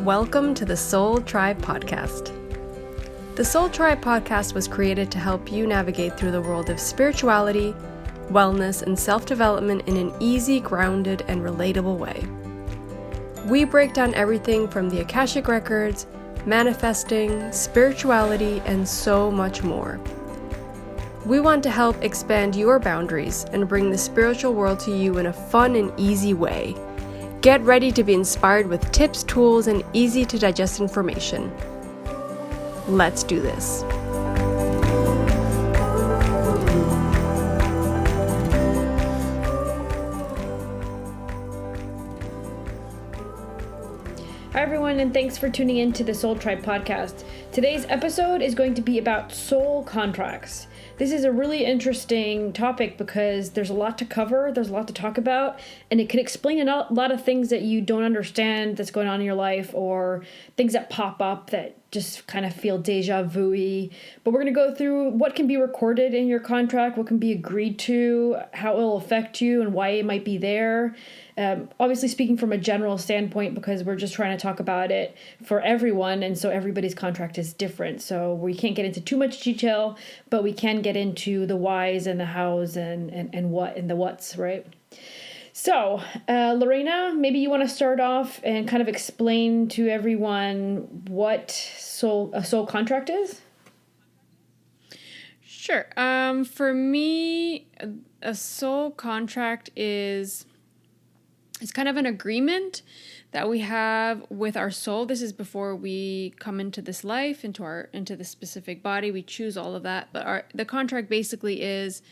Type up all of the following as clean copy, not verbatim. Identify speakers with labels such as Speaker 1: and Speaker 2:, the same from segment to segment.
Speaker 1: Welcome to the Soul Tribe Podcast. The Soul Tribe Podcast was created to help you navigate through the world of spirituality, wellness, and self-development in an easy, grounded, and relatable way. We break down everything from the Akashic records, manifesting, spirituality, and so much more. We want to help expand your boundaries and bring the spiritual world to you in a fun and easy way. Get ready to be inspired with tips, tools, and easy to digest information. Let's do this.
Speaker 2: Hi everyone, and thanks for tuning in to the Soul Tribe Podcast. Today's episode is going to be about soul contracts. This is a really interesting topic because there's a lot to cover, there's a lot to talk about, and it can explain a lot of things that you don't understand that's going on in your life, or things that pop up that just kind of feel deja vu-y. But we're going to go through what can be recorded in your contract, what can be agreed to, how it will affect you, and why it might be there. Obviously speaking from a general standpoint, because we're just trying to talk about it for everyone, and so everybody's contract is different. So we can't get into too much detail, but we can get into the whys and the hows and what and the whats, right? So, Lorena, maybe you want to start off and kind of explain to everyone what a soul contract is?
Speaker 3: Sure. For me, a soul contract is... it's kind of an agreement that we have with our soul. This is before we come into this life, into this specific body. We choose all of that. But the contract basically is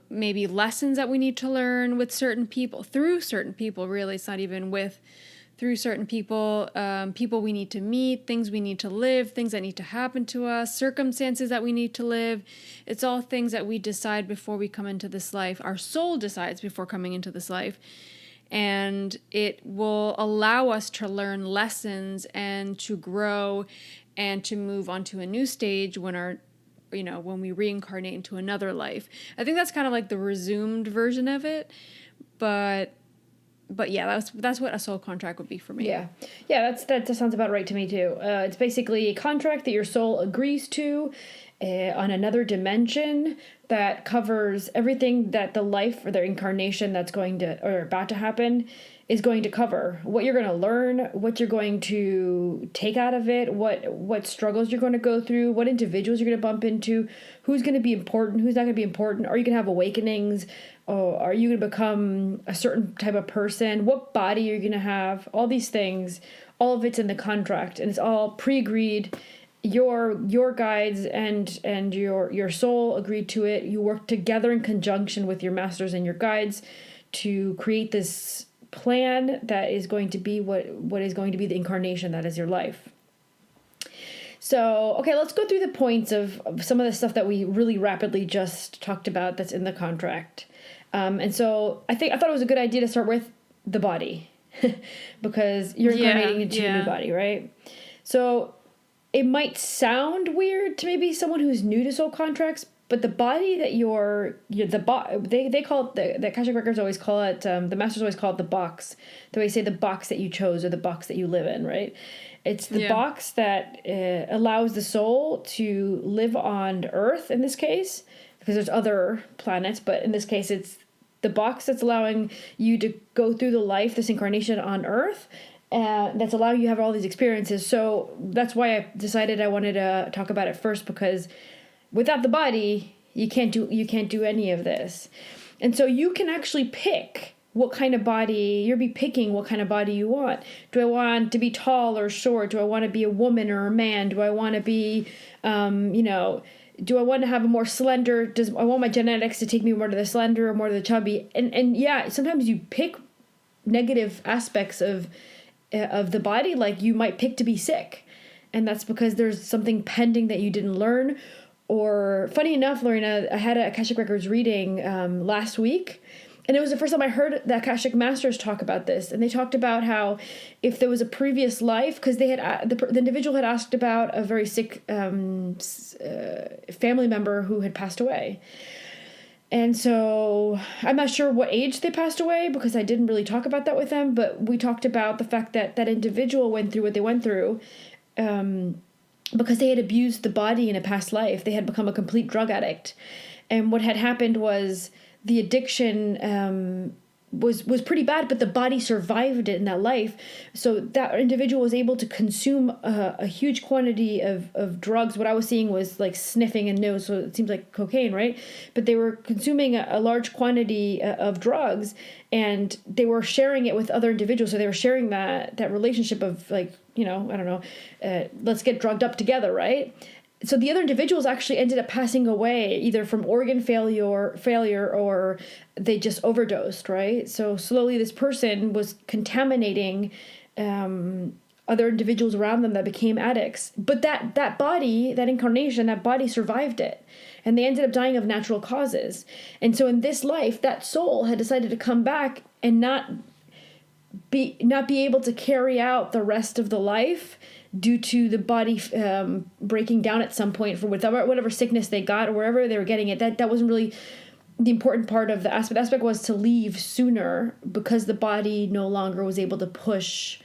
Speaker 3: maybe lessons that we need to learn with certain people, through certain people, really. It's not even through certain people, people we need to meet, things we need to live, things that need to happen to us, circumstances that we need to live. It's all things that we decide before we come into this life. Our soul decides before coming into this life. And it will allow us to learn lessons and to grow and to move on to a new stage when we reincarnate into another life. I think that's kind of like the resumed version of it. But yeah, that's what a soul contract would be for me.
Speaker 2: Yeah, that sounds about right to me too. It's basically a contract that your soul agrees to on another dimension that covers everything that the life or the incarnation that's going to or about to happen is going to cover. What you're going to learn, what you're going to take out of it, what struggles you're going to go through, what individuals you're going to bump into, who's going to be important, who's not going to be important. Are you going to have awakenings? Or are you going to become a certain type of person? What body you're going to have? All these things, all of it's in the contract, and it's all pre-agreed. Your guides and your soul agreed to it. You work together in conjunction with your masters and your guides to create this plan that is going to be what is going to be the incarnation that is your life. So, okay, let's go through the points of some of the stuff that we really rapidly just talked about that's in the contract. And so I thought it was a good idea to start with the body because you're incarnating into a new body, right? So it might sound weird to maybe someone who's new to soul contracts, but the body that they call it, the Akashic records always call it, the masters always call it the box. They always say the box that you chose or the box that you live in, right? It's the box that allows the soul to live on Earth in this case, because there's other planets, but in this case it's the box that's allowing you to go through the life, this incarnation on Earth, that's allowing you to have all these experiences. So that's why I decided I wanted to talk about it first, because without the body, you can't do any of this. And so you can actually pick what kind of body, you'll be picking what kind of body you want. Do I want to be tall or short? Do I want to be a woman or a man? Do I want to be, do I want to have a more slender? I want my genetics to take me more to the slender or more to the chubby? And yeah, sometimes you pick negative aspects of the body, like you might pick to be sick. And that's because there's something pending that you didn't learn. Or funny enough, Lorena, I had a Akashic Records reading last week. And it was the first time I heard the Akashic Masters talk about this. And they talked about how if there was a previous life, because they had the individual had asked about a very sick family member who had passed away. And so I'm not sure what age they passed away because I didn't really talk about that with them, but we talked about the fact that that individual went through what they went through because they had abused the body in a past life. They had become a complete drug addict. And what had happened was the addiction was pretty bad, but the body survived it in that life. So that individual was able to consume a huge quantity of drugs. What I was seeing was like sniffing and nose, so it seems like cocaine, right? But they were consuming a large quantity of drugs, and they were sharing it with other individuals. So they were sharing that relationship of like, I don't know, let's get drugged up together, right? So the other individuals actually ended up passing away either from organ failure or they just overdosed, right? So slowly this person was contaminating other individuals around them that became addicts. But that body, that incarnation, that body survived it. And they ended up dying of natural causes. And so in this life, that soul had decided to come back and not be able to carry out the rest of the life due to the body breaking down at some point for whatever sickness they got or wherever they were getting it. That wasn't really the important part of the aspect. The aspect was to leave sooner because the body no longer was able to push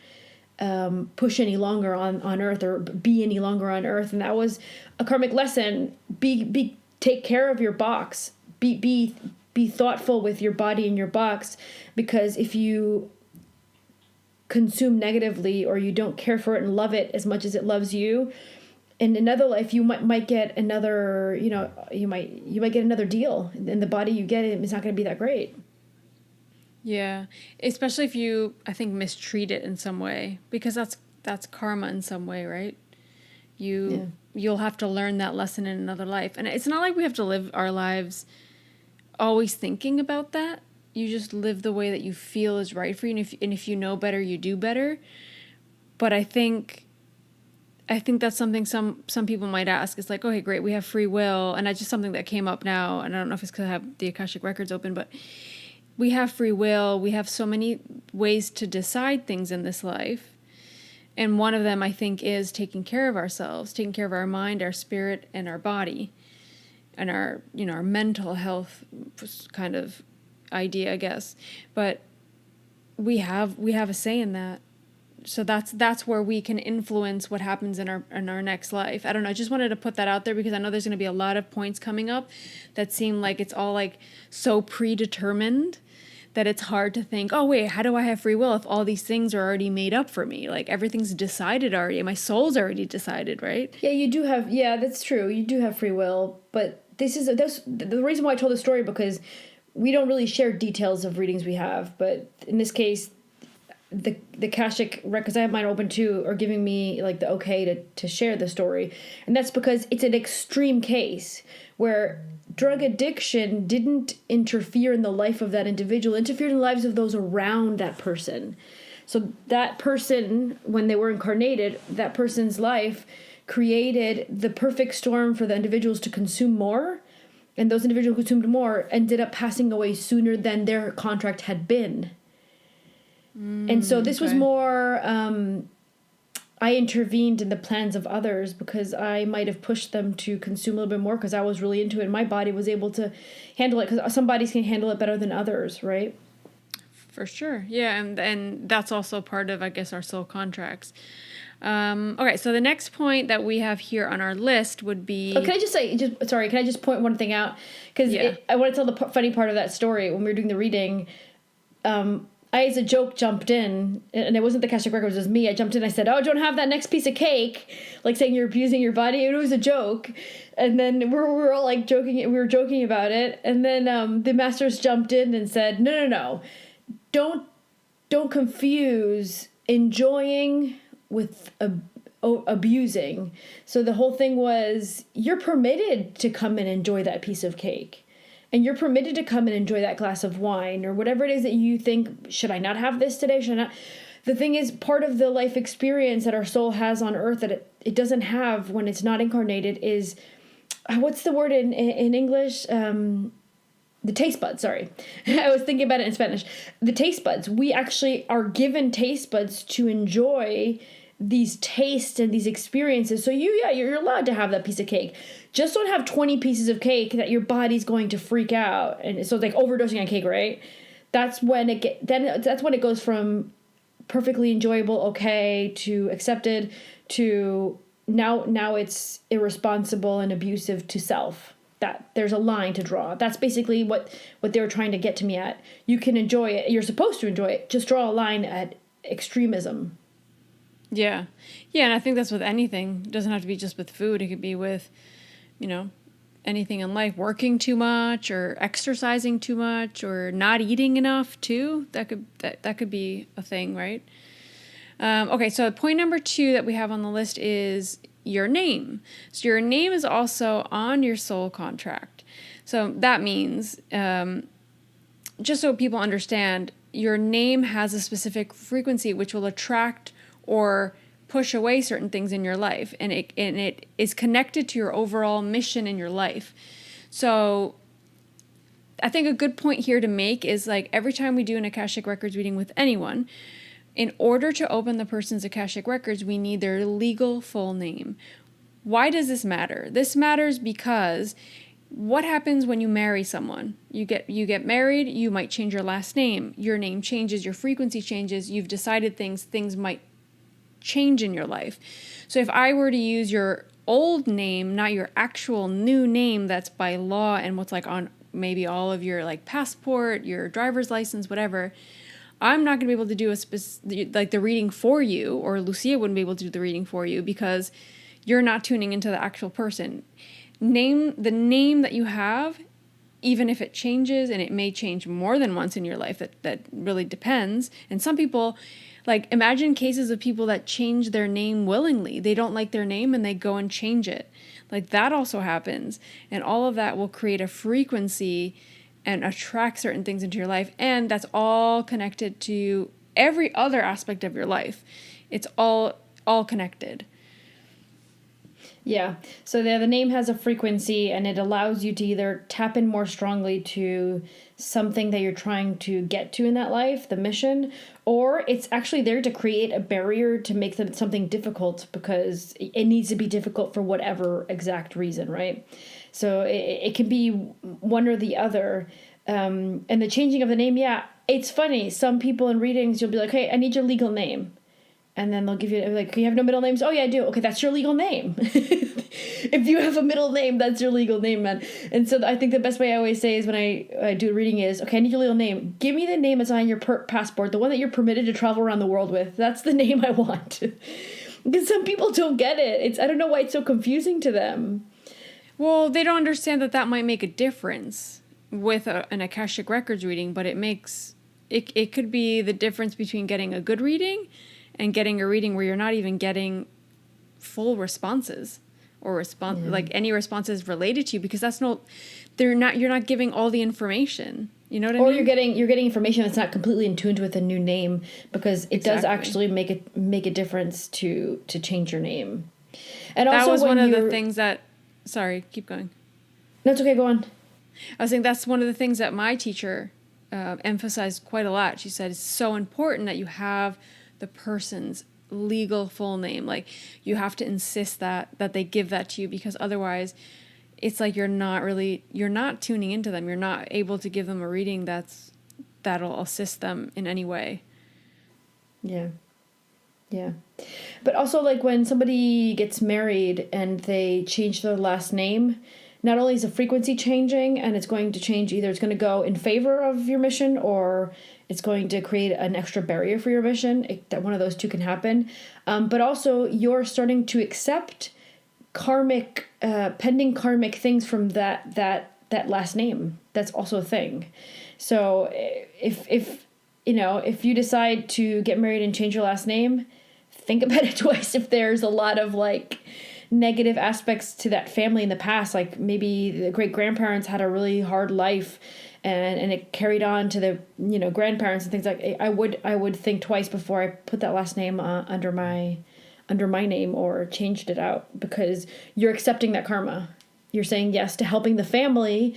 Speaker 2: any longer on Earth or be any longer on Earth. And that was a karmic lesson. Take care of your box. Be thoughtful with your body and your box, because if you consume negatively or you don't care for it and love it as much as it loves you, in another life you might get another, you might get another deal, and the body you get is not going to be that great.
Speaker 3: Yeah, especially if you, I think, mistreat it in some way, because that's karma in some way, right? You'll have to learn that lesson in another life, and it's not like we have to live our lives always thinking about that. You just live the way that you feel is right for you, and if you know better, you do better. But I think that's something some people might ask. It's like, okay, great, we have free will, and that's just something that came up now. And I don't know if it's because I have the Akashic records open, but we have free will. We have so many ways to decide things in this life, and one of them, I think, is taking care of ourselves, taking care of our mind, our spirit, and our body, and our mental health kind of idea, I guess. But we have a say in that. So that's where we can influence what happens in our next life. I don't know, I just wanted to put that out there because I know there's going to be a lot of points coming up that seem like it's all like so predetermined that it's hard to think, oh wait, how do I have free will if all these things are already made up for me? Like everything's decided already. My soul's already decided, right?
Speaker 2: Yeah, you do have, that's true. You do have free will, but that's the reason why I told the story, because we don't really share details of readings we have, but in this case, the Akashic records, I have mine open too, are giving me like the okay to share the story. And that's because it's an extreme case where drug addiction didn't interfere in the life of that individual, interfered in the lives of those around that person. So that person, when they were incarnated, that person's life created the perfect storm for the individuals to consume more. And those individuals who consumed more ended up passing away sooner than their contract had been. And so this was more, I intervened in the plans of others because I might have pushed them to consume a little bit more because I was really into it. And my body was able to handle it because some bodies can handle it better than others, right?
Speaker 3: For sure. Yeah, and that's also part of, I guess, our soul contracts. Okay, so the next point that we have here on our list would be...
Speaker 2: Oh, can I just point one thing out? Because I want to tell the funny part of that story. When we were doing the reading, I, as a joke, jumped in, and it wasn't the Akashic Records, it was me. I jumped in, I said, oh, don't have that next piece of cake, like saying you're abusing your body. It was a joke. And then we were all like joking, we were joking about it. And then the masters jumped in and said, no. Don't confuse enjoying with abusing. So the whole thing was, you're permitted to come and enjoy that piece of cake. And you're permitted to come and enjoy that glass of wine or whatever it is that you think, should I not have this today? Should I not? The thing is, part of the life experience that our soul has on earth that it doesn't have when it's not incarnated is, what's the word in English? The taste buds, sorry. I was thinking about it in Spanish. The taste buds. We actually are given taste buds to enjoy these tastes and these experiences. So you're allowed to have that piece of cake. Just don't have 20 pieces of cake that your body's going to freak out. And so it's like overdosing on cake, right? That's when that's when it goes from perfectly enjoyable, okay, to accepted, to now it's irresponsible and abusive to self. That there's a line to draw. That's basically what they were trying to get to me at. You can enjoy it. You're supposed to enjoy it. Just draw a line at extremism.
Speaker 3: Yeah. Yeah, and I think that's with anything. It doesn't have to be just with food. It could be with, anything in life. Working too much or exercising too much or not eating enough too. That could be a thing, right? Okay, so point number 2 that we have on the list is your name. So your name is also on your soul contract. So that means, just so people understand, your name has a specific frequency which will attract or push away certain things in your life, and it is connected to your overall mission in your life. So I think a good point here to make is, like, every time we do an Akashic Records reading with anyone, in order to open the person's Akashic Records, we need their legal full name. Why does this matter? This matters because what happens when you marry someone? You get married, you might change your last name. Your name changes, your frequency changes, you've decided things might change in your life. So if I were to use your old name, not your actual new name that's by law and what's like on maybe all of your like passport, your driver's license, whatever, I'm not going to be able to do the reading for you, or Lucia wouldn't be able to do the reading for you because you're not tuning into the actual person. The name that you have, even if it changes, and it may change more than once in your life, that really depends. And some people, like, imagine cases of people that change their name willingly. They don't like their name and they go and change it. Like, that also happens. And all of that will create a frequency and attract certain things into your life. And that's all connected to every other aspect of your life. It's all connected.
Speaker 2: Yeah. So the name has a frequency, and it allows you to either tap in more strongly to something that you're trying to get to in that life, the mission, or it's actually there to create a barrier to make something difficult because it needs to be difficult for whatever exact reason, right? So it can be one or the other. And the changing of the name, yeah, it's funny. Some people in readings, you'll be like, hey, I need your legal name. And then they'll give you, like, you have no middle names? Oh, yeah, I do. Okay, that's your legal name. If you have a middle name, that's your legal name, man. And so I think the best way I always say is when I do a reading is, okay, I need your legal name. Give me the name that's on your passport, the one that you're permitted to travel around the world with. That's the name I want. Because some people don't get it. I don't know why it's so confusing to them.
Speaker 3: Well, they don't understand that might make a difference with an Akashic Records reading, but it could be the difference between getting a good reading and getting a reading where you're not even getting full responses or like any responses related to you, because you're not giving all the information. You know what I mean?
Speaker 2: Or you're getting information that's not completely in tune with a new name, because it does actually make a difference to change your name. And
Speaker 3: that
Speaker 2: also
Speaker 3: was one of the things that. Sorry, keep going.
Speaker 2: No, it's okay. Go on.
Speaker 3: I was saying that's one of the things that my teacher emphasized quite a lot. She said it's so important that you have the person's legal full name. Like, you have to insist that they give that to you, because otherwise it's like you're not tuning into them. You're not able to give them a reading that'll assist them in any way.
Speaker 2: Yeah. Yeah. But also, like, when somebody gets married and they change their last name, not only is the frequency changing, and it's going to change, either it's going to go in favor of your mission or it's going to create an extra barrier for your mission. That one of those two can happen. But also, you're starting to accept pending karmic things from that last name. That's also a thing. So if you decide to get married and change your last name, think about it twice if there's a lot of, like, negative aspects to that family in the past. Like, maybe the great-grandparents had a really hard life and it carried on to the grandparents and things like. I would think twice before I put that last name under my name or changed it out, because you're accepting that karma. You're saying yes to helping the family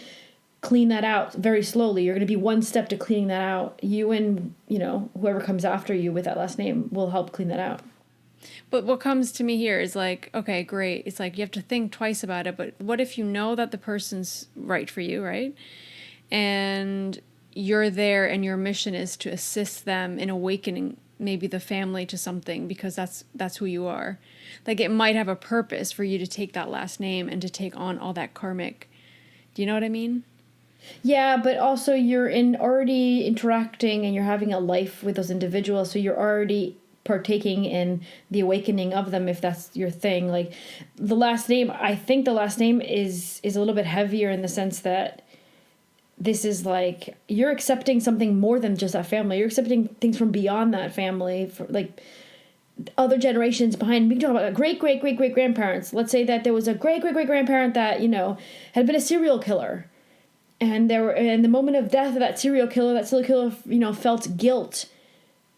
Speaker 2: clean that out very slowly. You're going to be one step to cleaning that out. You and whoever comes after you with that last name will help clean that out.
Speaker 3: But what comes to me here is like, okay, great. It's like you have to think twice about it, but what if you know that the person's right for you, right? And you're there and your mission is to assist them in awakening maybe the family to something because that's who you are. Like it might have a purpose for you to take that last name and to take on all that karmic. Do you know what I mean?
Speaker 2: Yeah, but also you're already interacting and you're having a life with those individuals, so you're already partaking in the awakening of them if that's your thing. Like the last name, I think the last name is a little bit heavier in the sense that this is like you're accepting something more than just that family. You're accepting things from beyond that family, for like other generations behind. We can talk about great grandparents. Let's say that there was a great grandparent that had been a serial killer, and in the moment of death of that serial killer felt guilt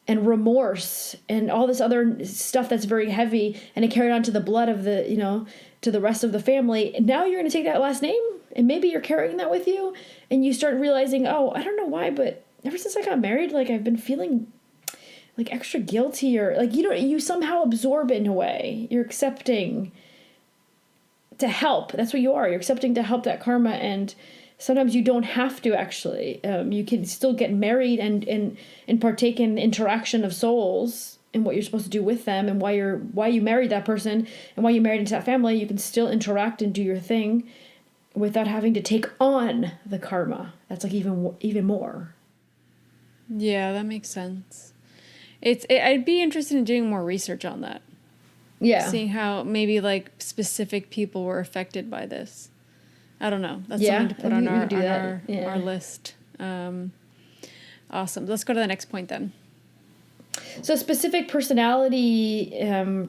Speaker 2: and remorse and all this other stuff that's very heavy, and it carried on to the blood of to the rest of the family. And now you're going to take that last name, and maybe you're carrying that with you, and you start realizing, oh, I don't know why, but ever since I got married, like I've been feeling like extra guilty, or like you somehow absorb it in a way. You're accepting to help. That's what you are. You're accepting to help that karma, and sometimes you don't have to actually. You can still get married and partake in the interaction of souls and what you're supposed to do with them, and why you married that person and why you married into that family. You can still interact and do your thing without having to take on the karma. That's like even more.
Speaker 3: Yeah, that makes sense. I'd be interested in doing more research on that.
Speaker 2: Yeah.
Speaker 3: Seeing how maybe like specific people were affected by this. I don't know. That's something to put on our list. Awesome. Let's go to the next point then.
Speaker 2: So specific personality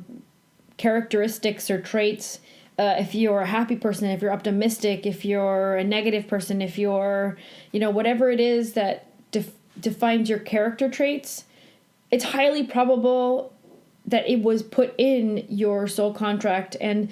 Speaker 2: characteristics or traits, if you're a happy person, if you're optimistic, if you're a negative person, if you're, whatever it is that defines your character traits, it's highly probable that it was put in your soul contract, and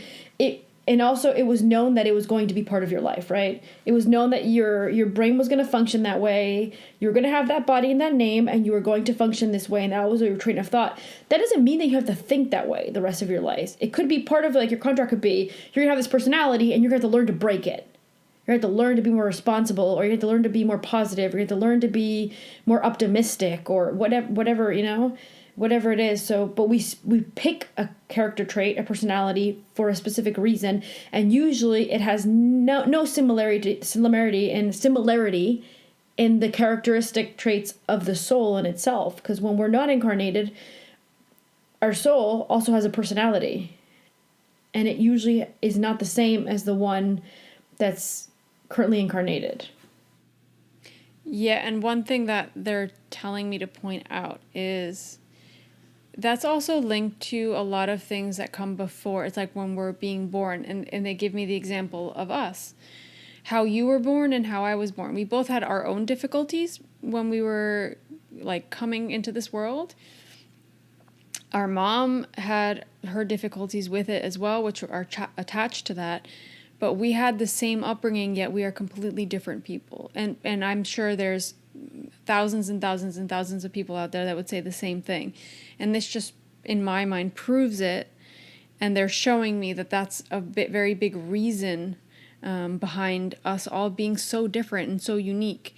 Speaker 2: also it was known that it was going to be part of your life, right? It was known that your brain was going to function that way. You were going to have that body and that name, and you were going to function this way, and that was your train of thought. That doesn't mean that you have to think that way the rest of your life. It could be part of, like, your contract could be, you're going to have this personality, and you're going to have to learn to break it. You're going to have to learn to be more responsible, or you have to learn to be more positive, or you have to learn to be more optimistic, or whatever, whatever it is. So, but we pick a character trait, a personality, for a specific reason, and usually it has no similarity in the characteristic traits of the soul in itself. Because when we're not incarnated, our soul also has a personality, and it usually is not the same as the one that's currently incarnated.
Speaker 3: Yeah, and one thing that they're telling me to point out is that's also linked to a lot of things that come before. It's like when we're being born, and they give me the example of us, how you were born and how I was born. We both had our own difficulties when we were like coming into this world. Our mom had her difficulties with it as well, which are attached to that. But we had the same upbringing, yet we are completely different people. And I'm sure there's thousands and thousands and thousands of people out there that would say the same thing. And this just, in my mind, proves it. And they're showing me that that's a very big reason behind us all being so different and so unique.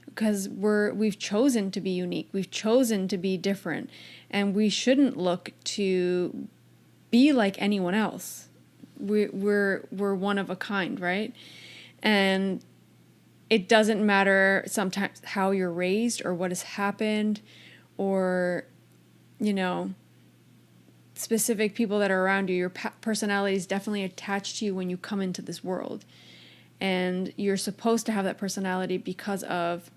Speaker 3: Because we've chosen to be unique. We've chosen to be different. And we shouldn't look to be like anyone else. We're one of a kind, right? And it doesn't matter sometimes how you're raised or what has happened, or specific people that are around you. Your personality is definitely attached to you when you come into this world, and you're supposed to have that personality because of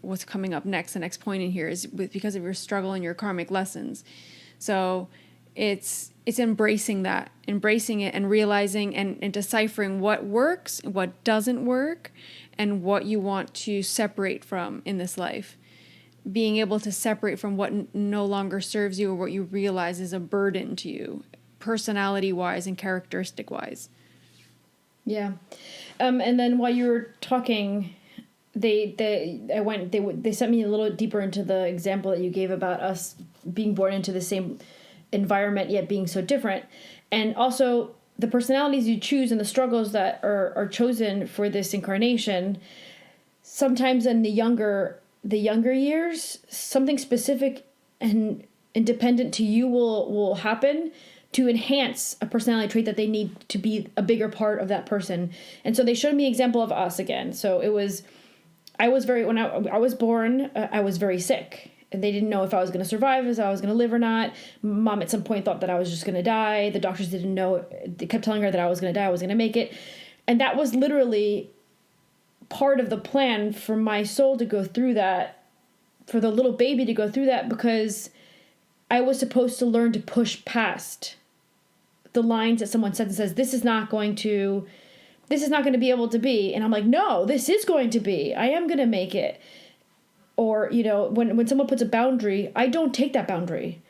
Speaker 3: what's coming up next. The next point in here is because of your struggle and your karmic lessons. So it's embracing it and realizing and deciphering what works, what doesn't work, and what you want to separate from in this life. Being able to separate from what no longer serves you or what you realize is a burden to you, personality-wise and characteristic-wise.
Speaker 2: Yeah. And then while you were talking, they sent me a little deeper into the example that you gave about us being born into the same environment yet being so different. And also the personalities you choose and the struggles that are chosen for this incarnation, sometimes in the younger years, something specific and independent to you will happen to enhance a personality trait that they need to be a bigger part of that person. And so they showed me an example of us again. So when I was born, I was very sick. And they didn't know if I was going to survive, if I was going to live or not. Mom at some point thought that I was just going to die. The doctors didn't know. They kept telling her that I was going to die, I was going to make it. And that was literally part of the plan for my soul to go through that, for the little baby to go through that, because I was supposed to learn to push past the lines that someone said and says, this is not going to be able to be. And I'm like, no, this is going to be. I am going to make it. Or, when someone puts a boundary, I don't take that boundary.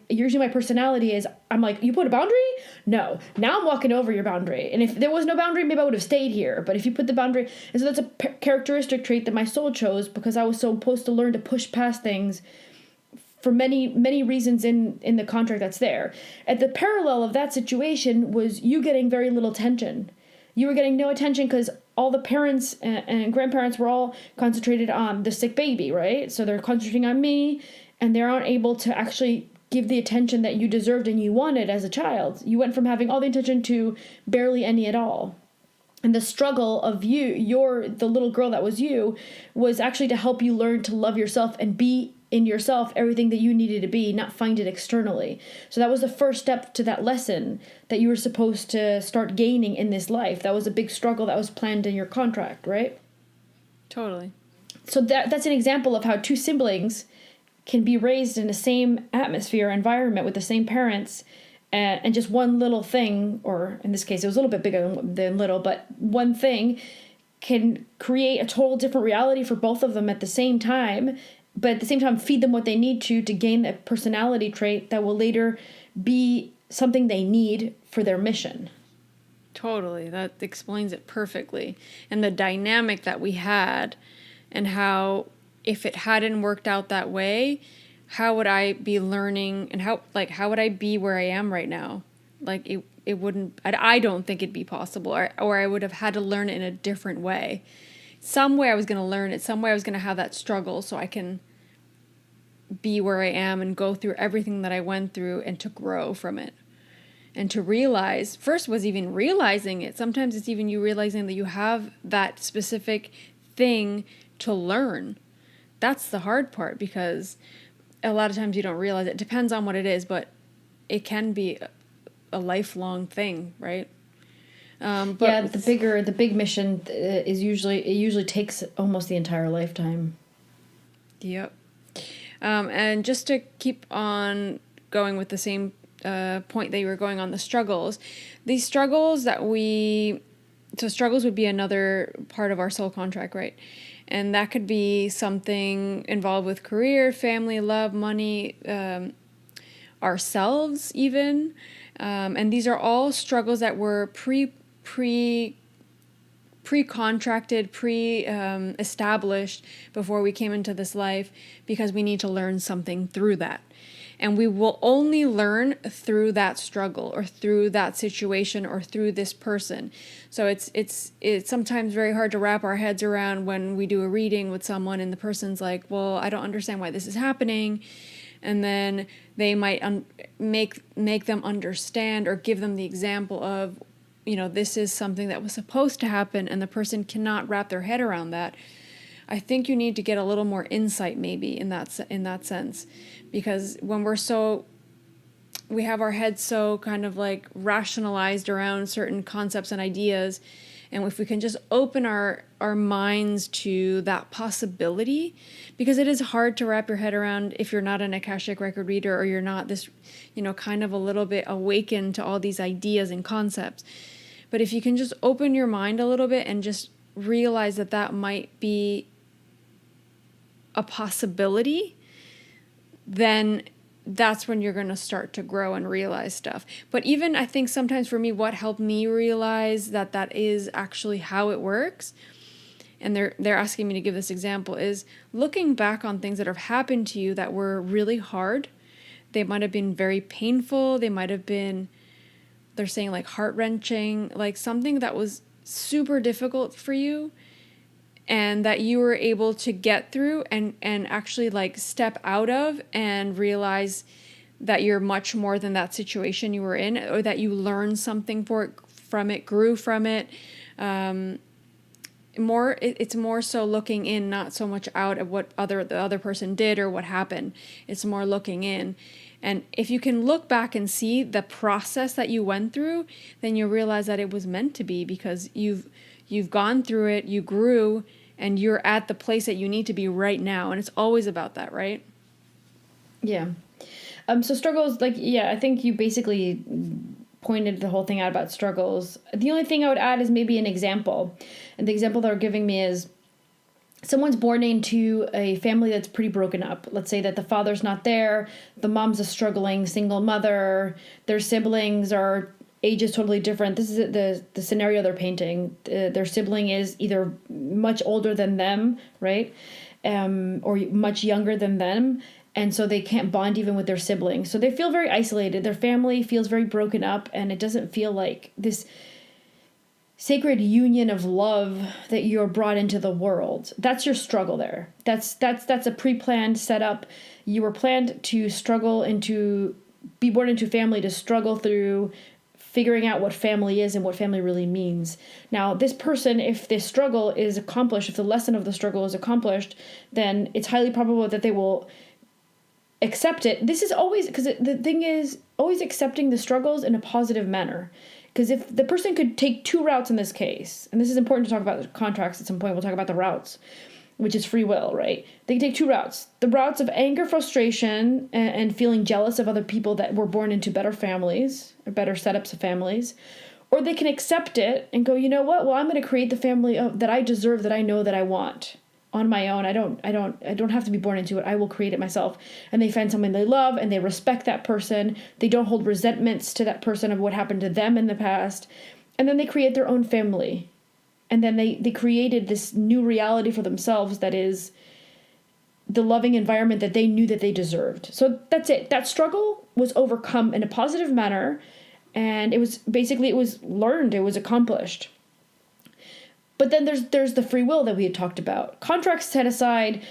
Speaker 2: Usually my personality is, I'm like, you put a boundary? No. Now I'm walking over your boundary. And if there was no boundary, maybe I would have stayed here. But if you put the boundary, and so that's a characteristic trait that my soul chose, because I was supposed to learn to push past things for many, many reasons in the contract that's there. At the parallel of that situation was you getting very little attention. You were getting no attention because all the parents and grandparents were all concentrated on the sick baby, right? So they're concentrating on me, and they aren't able to actually give the attention that you deserved and you wanted as a child. You went from having all the attention to barely any at all. And the struggle of the little girl that was you, was actually to help you learn to love yourself and be in yourself everything that you needed to be, not find it externally. So that was the first step to that lesson that you were supposed to start gaining in this life. That was a big struggle that was planned in your contract, right?
Speaker 3: Totally.
Speaker 2: So that's an example of how two siblings can be raised in the same atmosphere, environment, with the same parents, and just one little thing, or in this case it was a little bit bigger than little, but one thing can create a total different reality for both of them at the same time, but at the same time feed them what they need to gain a personality trait that will later be something they need for their mission.
Speaker 3: Totally. That explains it perfectly. And the dynamic that we had, and how if it hadn't worked out that way, how would I be learning, and how would I be where I am right now? Like it wouldn't, I don't think it'd be possible, or I would have had to learn it in a different way. Some way I was going to learn it, some way I was going to have that struggle so I can be where I am and go through everything that I went through and to grow from it. And to realize, first was even realizing it. Sometimes it's even you realizing that you have that specific thing to learn. That's the hard part, because a lot of times you don't realize it. It depends on what it is, but it can be a lifelong thing, right? But
Speaker 2: yeah, the big mission is usually takes almost the entire lifetime.
Speaker 3: Yep. And just to keep on going with the same point that you were going on, the struggles. These struggles struggles would be another part of our soul contract, right? And that could be something involved with career, family, love, money, ourselves even. And these are all struggles that were pre-contracted, established before we came into this life, because we need to learn something through that. And we will only learn through that struggle, or through that situation, or through this person. So it's sometimes very hard to wrap our heads around when we do a reading with someone and the person's like, well, I don't understand why this is happening. And then they might make them understand, or give them the example of, this is something that was supposed to happen, and the person cannot wrap their head around that. I think you need to get a little more insight maybe in that sense, because when we have our heads so kind of like rationalized around certain concepts and ideas, and if we can just open our minds to that possibility, because it is hard to wrap your head around if you're not an Akashic record reader, or you're not this, kind of a little bit awakened to all these ideas and concepts. But if you can just open your mind a little bit and just realize that might be a possibility, then that's when you're going to start to grow and realize stuff. But even I think sometimes for me, what helped me realize that is actually how it works and they're asking me to give this example, is looking back on things that have happened to you that were really hard. They might have been very painful. They might have been, they're saying like heart-wrenching, like something that was super difficult for you and that you were able to get through and actually like step out of and realize that you're much more than that situation you were in, or that you learned something from it, grew from it. It's more so looking in, not so much out at what the other person did or what happened. It's more looking in. And if you can look back and see the process that you went through, then you realize that it was meant to be, because you've gone through it, you grew, and you're at the place that you need to be right now. And it's always about that, right?
Speaker 2: Yeah. So struggles, like, yeah, I think you basically pointed the whole thing out about struggles. The only thing I would add is maybe an example. And the example they're giving me is someone's born into a family that's pretty broken up. Let's say that the father's not there, the mom's a struggling single mother, their siblings are ages totally different. This is the scenario they're painting. Their sibling is either much older than them, right? Or much younger than them. And so they can't bond even with their siblings. So they feel very isolated. Their family feels very broken up, and it doesn't feel like this sacred union of love that you're brought into the world. That's your struggle there. That's a pre-planned setup. You were planned to be born into family, to struggle through figuring out what family is and what family really means. Now, this person, if this struggle is accomplished, if the lesson of the struggle is accomplished, then it's highly probable that they will accept it. This is always, because the thing is, always accepting the struggles in a positive manner. Because if the person could take two routes in this case, and this is important to talk about the contracts at some point, we'll talk about the routes, which is free will, right? They can take two routes. The routes of anger, frustration, and feeling jealous of other people that were born into better families, or better setups of families. Or they can accept it and go, you know what? Well, I'm going to create the family that I deserve, that I know that I want. On my own. I don't have to be born into it. I will create it myself. And they find someone they love, and they respect that person. They don't hold resentments to that person of what happened to them in the past. And then they create their own family. And then they created this new reality for themselves that is the loving environment that they knew that they deserved. So that's it. That struggle was overcome in a positive manner, and it was learned, it was accomplished. But then there's the free will that we had talked about. Contracts set aside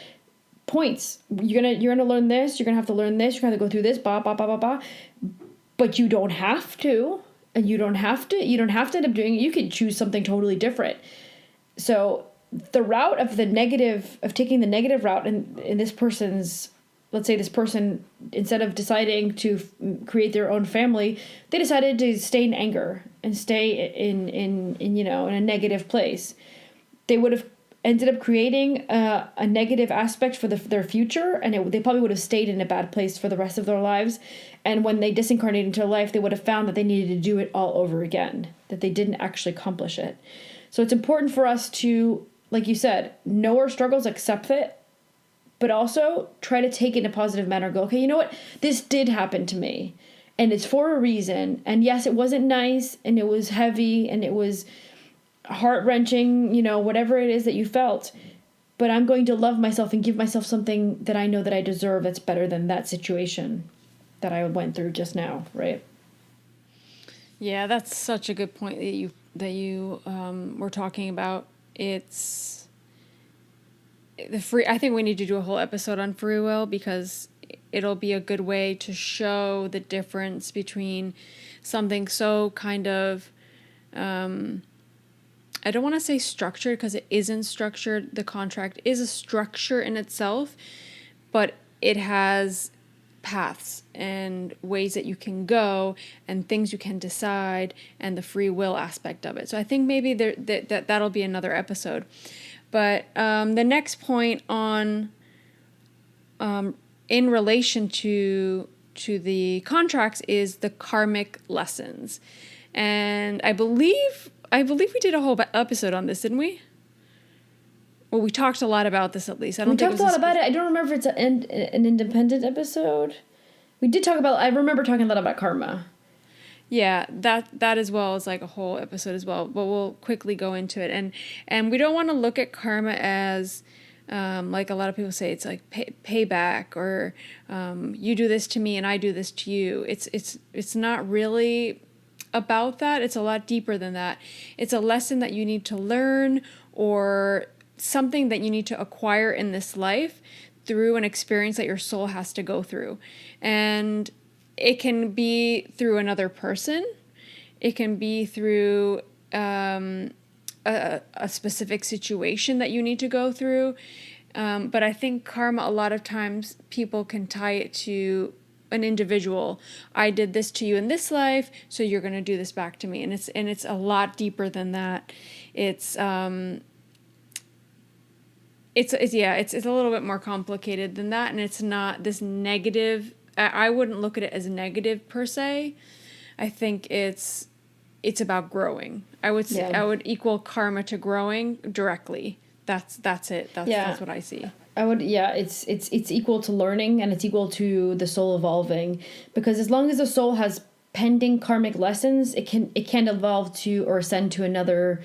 Speaker 2: points. You're gonna learn this. You're gonna have to learn this. You're gonna have to go through this. Blah blah blah blah blah. But you don't have to, and you don't have to end up doing it. You could choose something totally different. So the route of taking the negative route in this person's, let's say this person, instead of deciding to create their own family, they decided to stay in anger and stay in a negative place. They would have ended up creating a negative aspect for their future, and they probably would have stayed in a bad place for the rest of their lives. And when they disincarnate into life, they would have found that they needed to do it all over again, that they didn't actually accomplish it. So it's important for us to, like you said, know our struggles, accept it, but also try to take it in a positive manner. Go, okay, you know what? This did happen to me, and it's for a reason. And yes, it wasn't nice, and it was heavy, and it was heart-wrenching, whatever it is that you felt. But I'm going to love myself and give myself something that I know that I deserve that's better than that situation that I went through just now, right?
Speaker 3: Yeah, that's such a good point that you were talking about. It's I think we need to do a whole episode on free will, because it'll be a good way to show the difference between something so kind of, I don't want to say structured, because it isn't structured. The contract is a structure in itself, but it has paths and ways that you can go and things you can decide, and the free will aspect of it. So I think maybe that'll be another episode. But the next point on in relation to the contracts is the karmic lessons. And I believe we did a whole episode on this, didn't we? Well, we talked a lot about this, at least.
Speaker 2: We talked a lot about it. I don't remember if it's an independent episode. We did talk about, I remember talking a lot about karma.
Speaker 3: Yeah, that as well is like a whole episode as well, but we'll quickly go into it. And we don't want to look at karma as like a lot of people say, it's like payback, or you do this to me and I do this to you. It's not really about that. It's a lot deeper than that. It's a lesson that you need to learn, or something that you need to acquire in this life through an experience that your soul has to go through. And it can be through another person. It can be through a specific situation that you need to go through. But I think karma, a lot of times people can tie it to an individual. I did this to you in this life, so you're going to do this back to me. And it's a lot deeper than that. It's a little bit more complicated than that, and it's not this negative. I wouldn't look at it as negative per se. I think it's about growing. I would say, I would equal karma to growing directly. That's it. That's what I see.
Speaker 2: I would, it's equal to learning, and it's equal to the soul evolving, because as long as the soul has pending karmic lessons, it can evolve to or ascend to another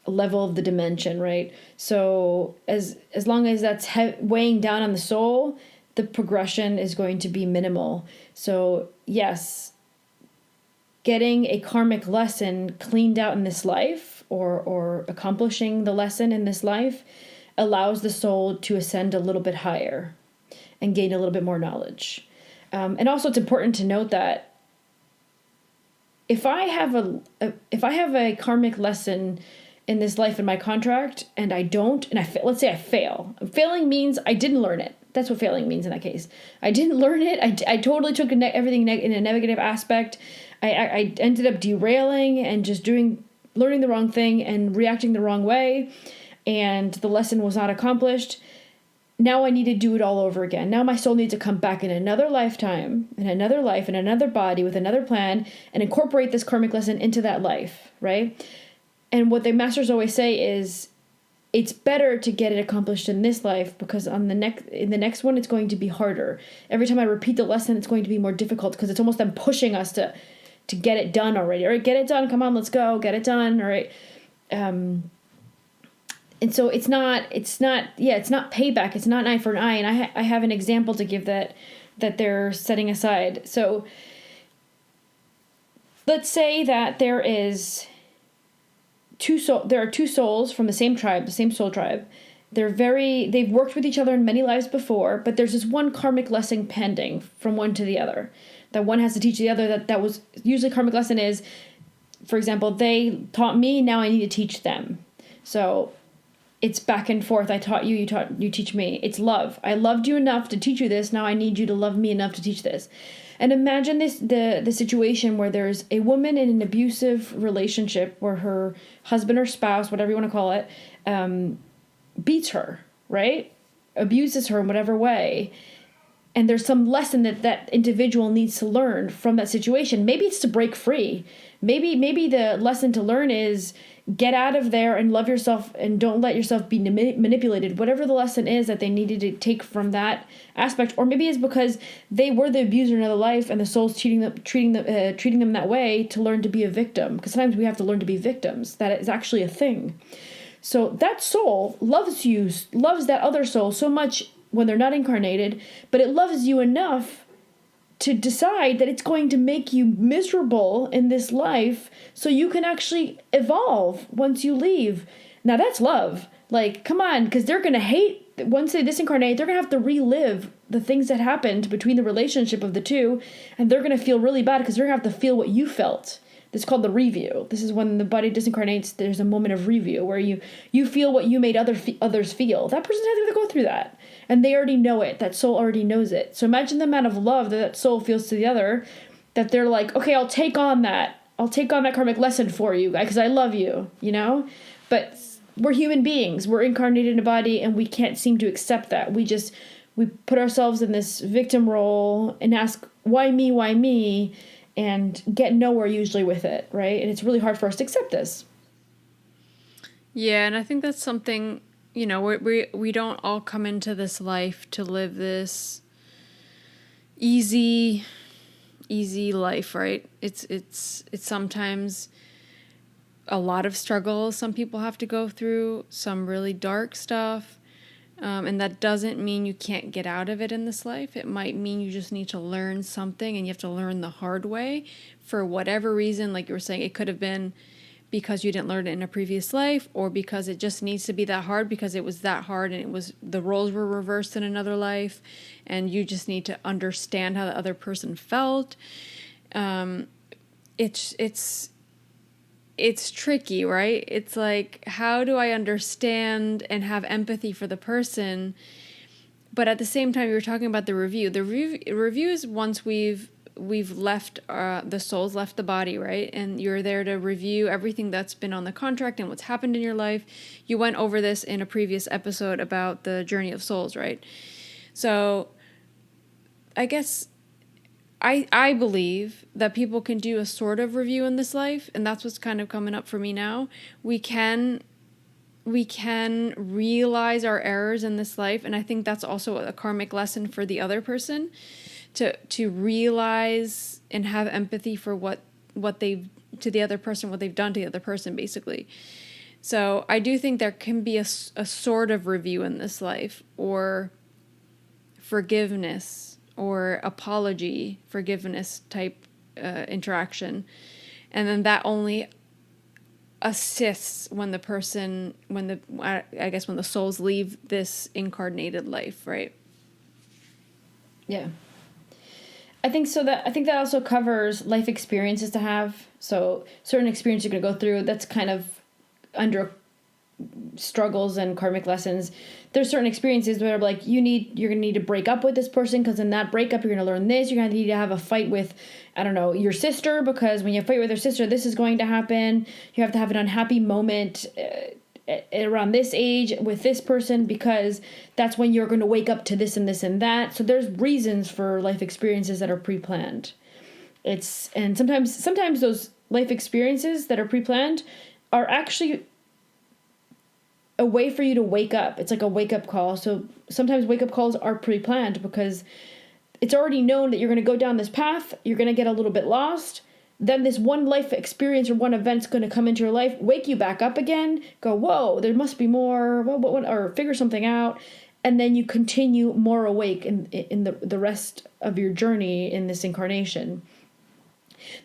Speaker 2: level of the dimension, right? So as long as that's weighing down on the soul, the progression is going to be minimal. So yes, getting a karmic lesson cleaned out in this life, or accomplishing the lesson in this life, allows the soul to ascend a little bit higher and gain a little bit more knowledge. And also it's important to note that if I have a karmic lesson in this life in my contract, and I don't, and let's say I fail. Failing means I didn't learn it. That's what failing means in that case. I didn't learn it. I totally took everything in a negative aspect. I ended up derailing and just learning the wrong thing and reacting the wrong way, and the lesson was not accomplished. Now I need to do it all over again. Now my soul needs to come back in another lifetime, in another life, in another body, with another plan, and incorporate this karmic lesson into that life, right? And what the masters always say is, it's better to get it accomplished in this life, because in the next one it's going to be harder. Every time I repeat the lesson, it's going to be more difficult, because it's almost them pushing us to get it done already. All right, get it done. Come on, let's go. Get it done. All right. And so it's not payback. It's not an eye for an eye. And I have an example to give that they're setting aside. So let's say that there are two souls from the same tribe, the same soul tribe. They've worked with each other in many lives before, but there's this one karmic lesson pending from one to the other. That one has to teach the other. That was usually karmic lesson is, for example, they taught me, now I need to teach them. So it's back and forth. I taught you, you teach me. It's love. I loved you enough to teach you this. Now I need you to love me enough to teach this. And imagine the situation where there's a woman in an abusive relationship where her husband or spouse, whatever you want to call it, beats her, right? Abuses her in whatever way. And there's some lesson that individual needs to learn from that situation. Maybe it's to break free. Maybe the lesson to learn is get out of there and love yourself and don't let yourself be manipulated. Whatever the lesson is that they needed to take from that aspect, or maybe it's because they were the abuser in another life and the soul's treating them that way to learn to be a victim. Because sometimes we have to learn to be victims. That is actually a thing. So that soul loves that other soul so much when they're not incarnated, but it loves you enough to decide that it's going to make you miserable in this life so you can actually evolve once you leave. Now that's love. Like, come on, because they're going to hate, once they disincarnate, they're going to have to relive the things that happened between the relationship of the two, and they're going to feel really bad because they're going to have to feel what you felt. This is called the review. This is when the body disincarnates, there's a moment of review where you feel what you made others feel. That person's having to go through that. And they already know it. That soul already knows it. So imagine the amount of love that soul feels to the other, that they're like, okay, I'll take on that. I'll take on that karmic lesson for you, because I love you, But we're human beings. We're incarnated in a body, and we can't seem to accept that. We put ourselves in this victim role and ask, why me, and get nowhere usually with it, right? And it's really hard for us to accept this.
Speaker 3: Yeah, and I think that's something, we don't all come into this life to live this easy easy life, right? It's sometimes a lot of struggle some people have to go through, some really dark stuff. And that doesn't mean you can't get out of it in this life. It might mean you just need to learn something, and you have to learn the hard way for whatever reason. Like you were saying, it could have been because you didn't learn it in a previous life, or because it just needs to be that hard because it was that hard and the roles were reversed in another life, and you just need to understand how the other person felt. It's tricky, right? It's like, how do I understand and have empathy for the person? But at the same time, you were talking about the review. The review is once we've left, the soul's left the body, right? And you're there to review everything that's been on the contract and what's happened in your life. You went over this in a previous episode about the journey of souls, right? So I guess I believe that people can do a sort of review in this life, and that's what's kind of coming up for me now. We can realize our errors in this life, and I think that's also a karmic lesson for the other person, to realize and have empathy for what they've to the other person, what they've done to the other person, basically. So I do think there can be a sort of review in this life, or forgiveness, or apology, forgiveness type interaction. And then that only assists when the souls leave this incarnated life, right?
Speaker 2: Yeah. I think that also covers life experiences to have. So certain experiences you're going to go through, that's kind of under struggles and karmic lessons. There's certain experiences where like you're gonna need to break up with this person, because in that breakup you're gonna learn this. You're gonna need to have a fight with, I don't know, your sister, because when you fight with your sister, this is going to happen. You have to have an unhappy moment around this age with this person, because that's when you're going to wake up to this and this and that. So there's reasons for life experiences that are pre-planned. And sometimes those life experiences that are pre-planned are actually a way for you to wake up. It's like a wake-up call. So sometimes wake-up calls are pre-planned because it's already known that you're going to go down this path. You're going to get a little bit lost. Then this one life experience or one event's going to come into your life, wake you back up again, go, whoa, there must be more, or figure something out. And then you continue more awake in the rest of your journey in this incarnation.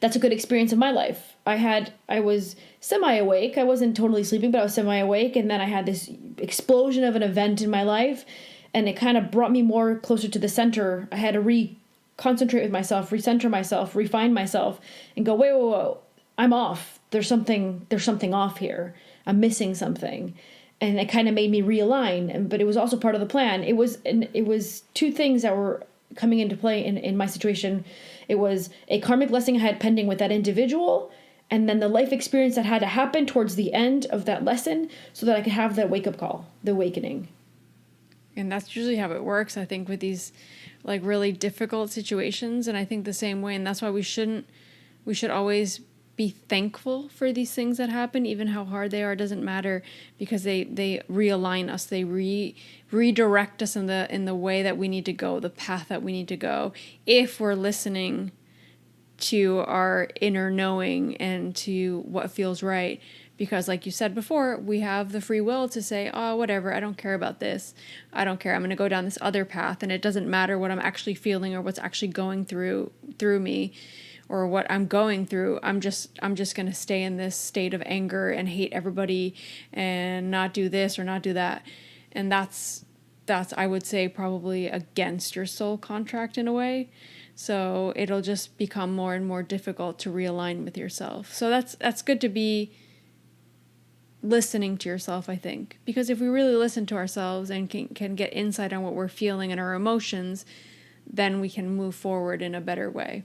Speaker 2: That's a good experience of my life. I was semi-awake. I wasn't totally sleeping, but I was semi-awake. And then I had this explosion of an event in my life, and it kind of brought me more closer to the center. I had to reconcentrate with myself, recenter myself, refine myself, and go, wait, I'm off. There's something off here. I'm missing something. And it kind of made me realign. But it was also part of the plan. It was two things that were coming into play in my situation. It was a karmic lesson I had pending with that individual, and then the life experience that had to happen towards the end of that lesson so that I could have that wake-up call, the awakening.
Speaker 3: And that's usually how it works, I think, with these like really difficult situations. And I think the same way, and that's why we should always be thankful for these things that happen, even how hard they are. It doesn't matter, because they realign us. They redirect us in the way that we need to go, the path that we need to go, if we're listening to our inner knowing and to what feels right. Because like you said before, we have the free will to say, oh, whatever, I don't care about this. I don't care. I'm going to go down this other path. And it doesn't matter what I'm actually feeling or what's actually going through me, or what I'm going through. I'm just going to stay in this state of anger and hate everybody and not do this or not do that. And that's I would say probably against your soul contract in a way. So it'll just become more and more difficult to realign with yourself. So that's good to be listening to yourself, I think. Because if we really listen to ourselves and can get insight on what we're feeling and our emotions, then we can move forward in a better way.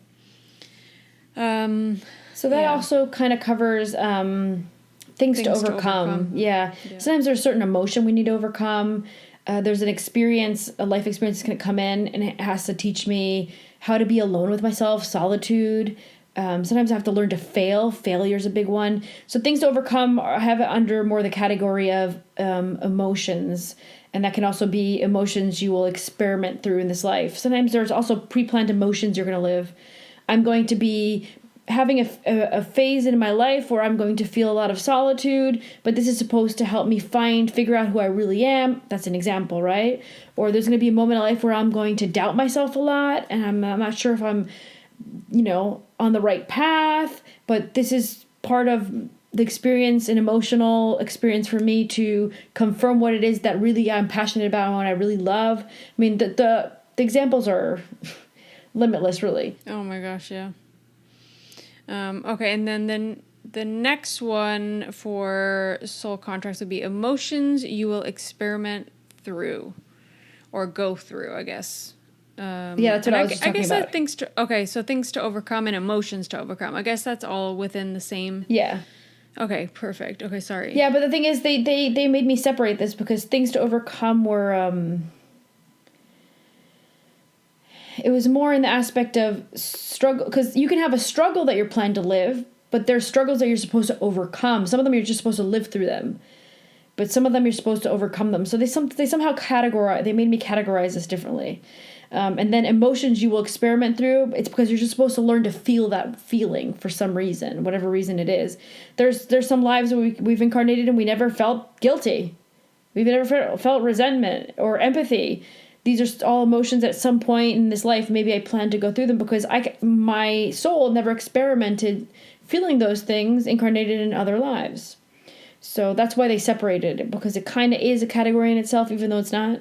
Speaker 2: So that also kind of covers things to overcome. Yeah. Sometimes there's a certain emotion we need to overcome. There's a life experience that's going to come in, and it has to teach me how to be alone with myself, solitude. Sometimes I have to learn to fail. Failure is a big one. So things to overcome I have it under more the category of emotions. And that can also be emotions you will experiment through in this life. Sometimes there's also pre-planned emotions you're going to live. I'm going to be having a phase in my life where I'm going to feel a lot of solitude, but this is supposed to help me figure out who I really am. That's an example, right? Or there's going to be a moment in life where I'm going to doubt myself a lot, and I'm not sure if I'm, on the right path, but this is part of the experience, an emotional experience for me to confirm what it is that really I'm passionate about and what I really love. I mean, the examples are limitless, really.
Speaker 3: Oh my gosh, yeah. Okay, and then the next one for soul contracts would be emotions you will experiment through or go through, I guess.
Speaker 2: Yeah, that's what I was just talking about.
Speaker 3: So things to overcome and emotions to overcome. I guess that's all within the same.
Speaker 2: Yeah.
Speaker 3: Okay, perfect. Okay, sorry.
Speaker 2: Yeah, but the thing is, they made me separate this because things to overcome were, it was more in the aspect of struggle, because you can have a struggle that you're planned to live, but there's struggles that you're supposed to overcome. Some of them you're just supposed to live through them, but some of them you're supposed to overcome them. So they somehow made me categorize this differently. And then emotions you will experiment through, it's because you're just supposed to learn to feel that feeling for some reason, whatever reason it is. There's some lives where we've incarnated and we never felt guilty. We've never felt resentment or empathy. These are all emotions at some point in this life. Maybe I plan to go through them because my soul never experimented feeling those things incarnated in other lives. So that's why they separated it, because it kind of is a category in itself, even though it's not.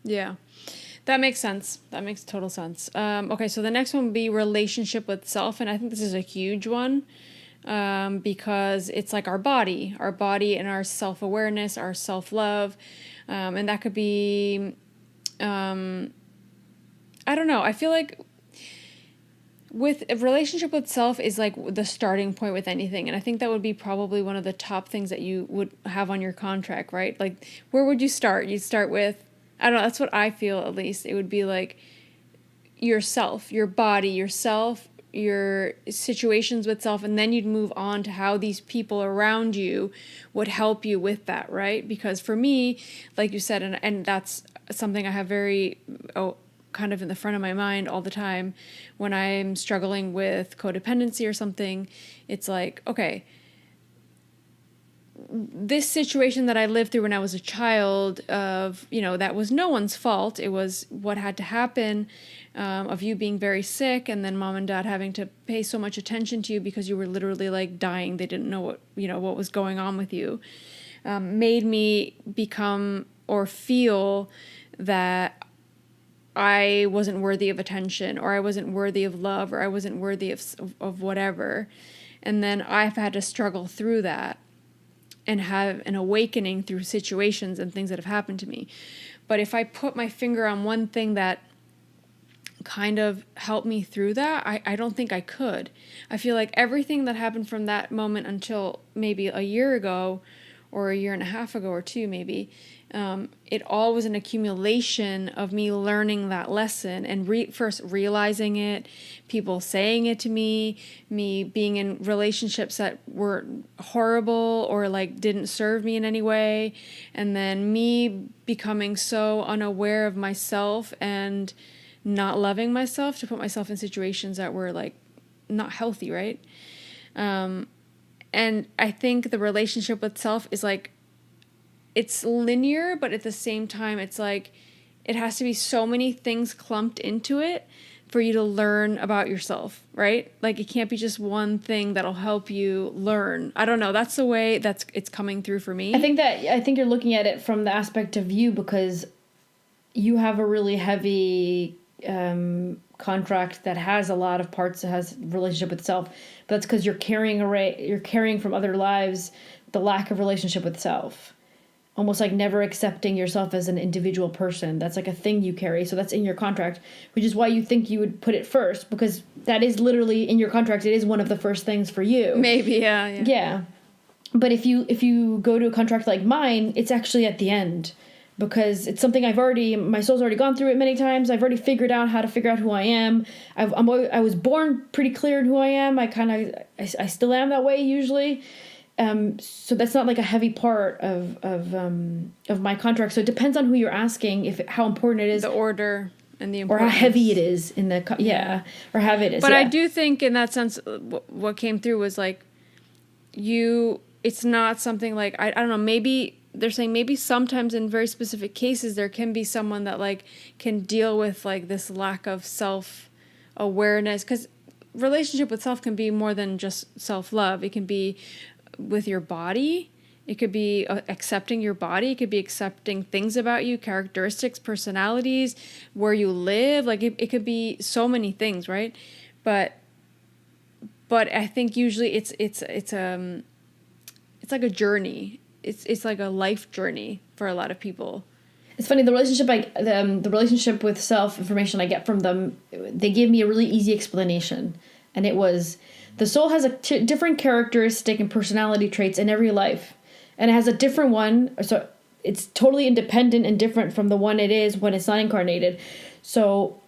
Speaker 3: Yeah. That makes sense. That makes total sense. Okay, so the next one would be relationship with self, and I think this is a huge one because it's like our body and our self-awareness, our self-love, and that could be, I don't know. I feel like with a relationship with self is like the starting point with anything, and I think that would be probably one of the top things that you would have on your contract, right? Like, where would you start? You'd start with, I don't know, that's what I feel, at least. It would be like yourself, your body, yourself, your situations with self, and then you'd move on to how these people around you would help you with that, right? Because for me, like you said, and that's something I have very kind of in the front of my mind all the time when I'm struggling with codependency or something. It's like, okay, this situation that I lived through when I was a child that was no one's fault. It was what had to happen, of you being very sick and then mom and dad having to pay so much attention to you because you were literally like dying. They didn't know what was going on with you. Made me become or feel that I wasn't worthy of attention, or I wasn't worthy of love, or I wasn't worthy of whatever. And then I've had to struggle through that and have an awakening through situations and things that have happened to me. But if I put my finger on one thing that kind of helped me through that, I don't think I could. I feel like everything that happened from that moment until maybe a year ago or a year and a half ago or two maybe, it all was an accumulation of me learning that lesson and first realizing it, people saying it to me being in relationships that were horrible or like didn't serve me in any way, and then me becoming so unaware of myself and not loving myself to put myself in situations that were like not healthy, right? And I think the relationship with self is like, it's linear, but at the same time, it's like it has to be so many things clumped into it for you to learn about yourself, right? Like, it can't be just one thing that'll help you learn. I don't know. That's the way it's coming through for me.
Speaker 2: I think you're looking at it from the aspect of you, because you have a really heavy contract that has a lot of parts that has relationship with self. But that's because you're carrying from other lives the lack of relationship with self. Almost like never accepting yourself as an individual person. That's like a thing you carry. So that's in your contract, which is why you think you would put it first, because that is literally in your contract. It is one of the first things for you.
Speaker 3: Maybe, yeah.
Speaker 2: Yeah. But if you go to a contract like mine, it's actually at the end, because it's something my soul's already gone through it many times. I've already figured out how to figure out who I am. I was born pretty clear in who I am. I still am that way usually. So that's not like a heavy part of my contract. So it depends on who you're asking, how important it is.
Speaker 3: The order. and the
Speaker 2: or
Speaker 3: importance.
Speaker 2: how heavy it is in the or how heavy it is.
Speaker 3: But I do think in that sense, what came through was like it's not something like I don't know, maybe they're saying maybe sometimes in very specific cases there can be someone that like can deal with like this lack of self-awareness, because relationship with self can be more than just self-love. It can be with your body. It could be accepting your body. It could be accepting things about you, characteristics, personalities, where you live. Like it could be so many things, right? But I think usually it's like a journey. It's like a life journey for a lot of people.
Speaker 2: It's funny, the relationship with self information I get from them, they gave me a really easy explanation, and it was the soul has a different characteristic and personality traits in every life. And it has a different one, so it's totally independent and different from the one it is when it's not incarnated. So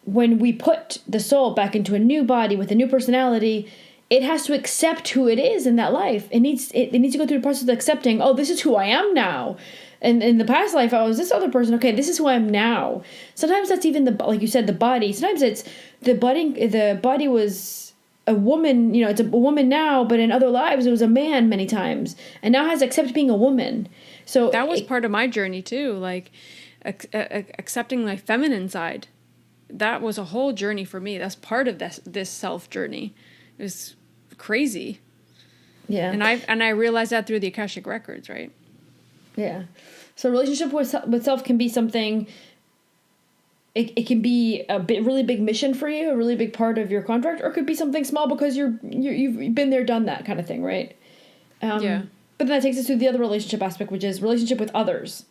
Speaker 2: when we put the soul back into a new body with a new personality, it has to accept who it is in that life. It needs to go through the process of accepting, oh, this is who I am now. And in the past life, I was this other person. Okay, this is who I am now. Sometimes that's even like you said, the body. Sometimes it's the body was a woman, it's a woman now, but in other lives it was a man many times, and now has accepted being a woman. So
Speaker 3: that was part of my journey too, like accepting my feminine side. That was a whole journey for me. That's part of this self journey. It was crazy.
Speaker 2: Yeah.
Speaker 3: And I realized that through the Akashic records, right?
Speaker 2: Yeah. So relationship with self can be something. It can be really big mission for you, a really big part of your contract, or it could be something small because you've been there, done that kind of thing, right? Yeah. But then that takes us to the other relationship aspect, which is relationship with others.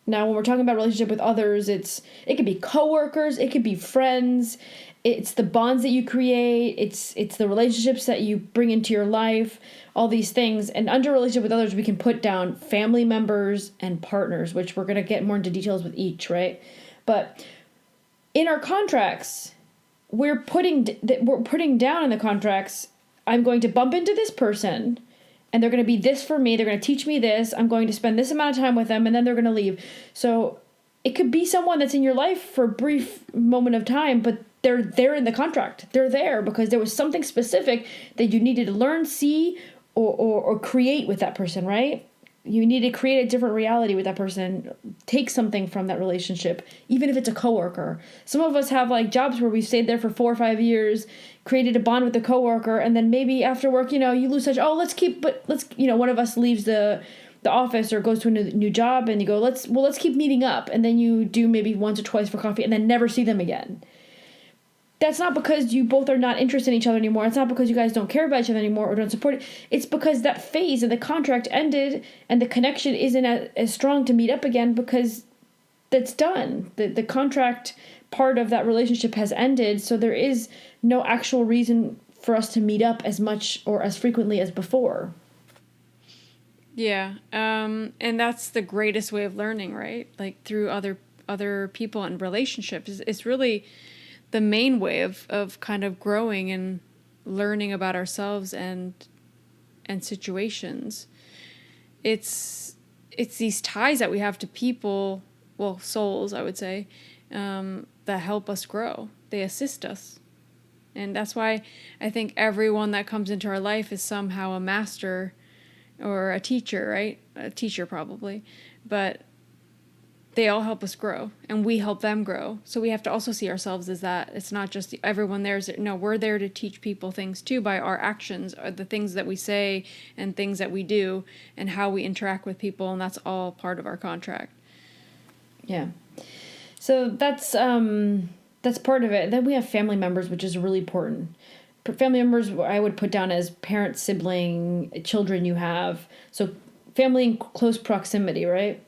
Speaker 2: Now, when we're talking about relationship with others, it could be coworkers, it could be friends, it's the bonds that you create, it's the relationships that you bring into your life, all these things. And under relationship with others, we can put down family members and partners, which we're going to get more into details with each, right? But in our contracts, we're putting down in the contracts, I'm going to bump into this person, and they're going to be this for me. They're going to teach me this. I'm going to spend this amount of time with them, and then they're going to leave. So it could be someone that's in your life for a brief moment of time, but they're there in the contract. They're there because there was something specific that you needed to learn, see, or create with that person, right? You need to create a different reality with that person. Take something from that relationship, even if it's a coworker. Some of us have like jobs where we've stayed there for 4 or 5 years, created a bond with a coworker, and then maybe after work, you lose touch. Oh, let's one of us leaves the office or goes to a new job, and you go, let's keep meeting up, and then you do maybe once or twice for coffee, and then never see them again. That's not because you both are not interested in each other anymore. It's not because you guys don't care about each other anymore or don't support it. It's because that phase of the contract ended and the connection isn't as strong to meet up again because that's done. The contract part of that relationship has ended, so there is no actual reason for us to meet up as much or as frequently as before.
Speaker 3: Yeah, and that's the greatest way of learning, right? Like through other people and relationships. It's really the main way of kind of growing and learning about ourselves and situations. It's these ties that we have to people, well, souls, I would say, that help us grow. They assist us. And that's why I think everyone that comes into our life is somehow a master or a teacher, right? A teacher probably. But they all help us grow, and we help them grow. So we have to also see ourselves as that. It's not just everyone there. No, we're there to teach people things too by our actions, the things that we say and things that we do and how we interact with people, and that's all part of our contract.
Speaker 2: Yeah. So that's part of it. Then we have family members, which is really important. Family members I would put down as parent, sibling, children you have. So family in close proximity, right?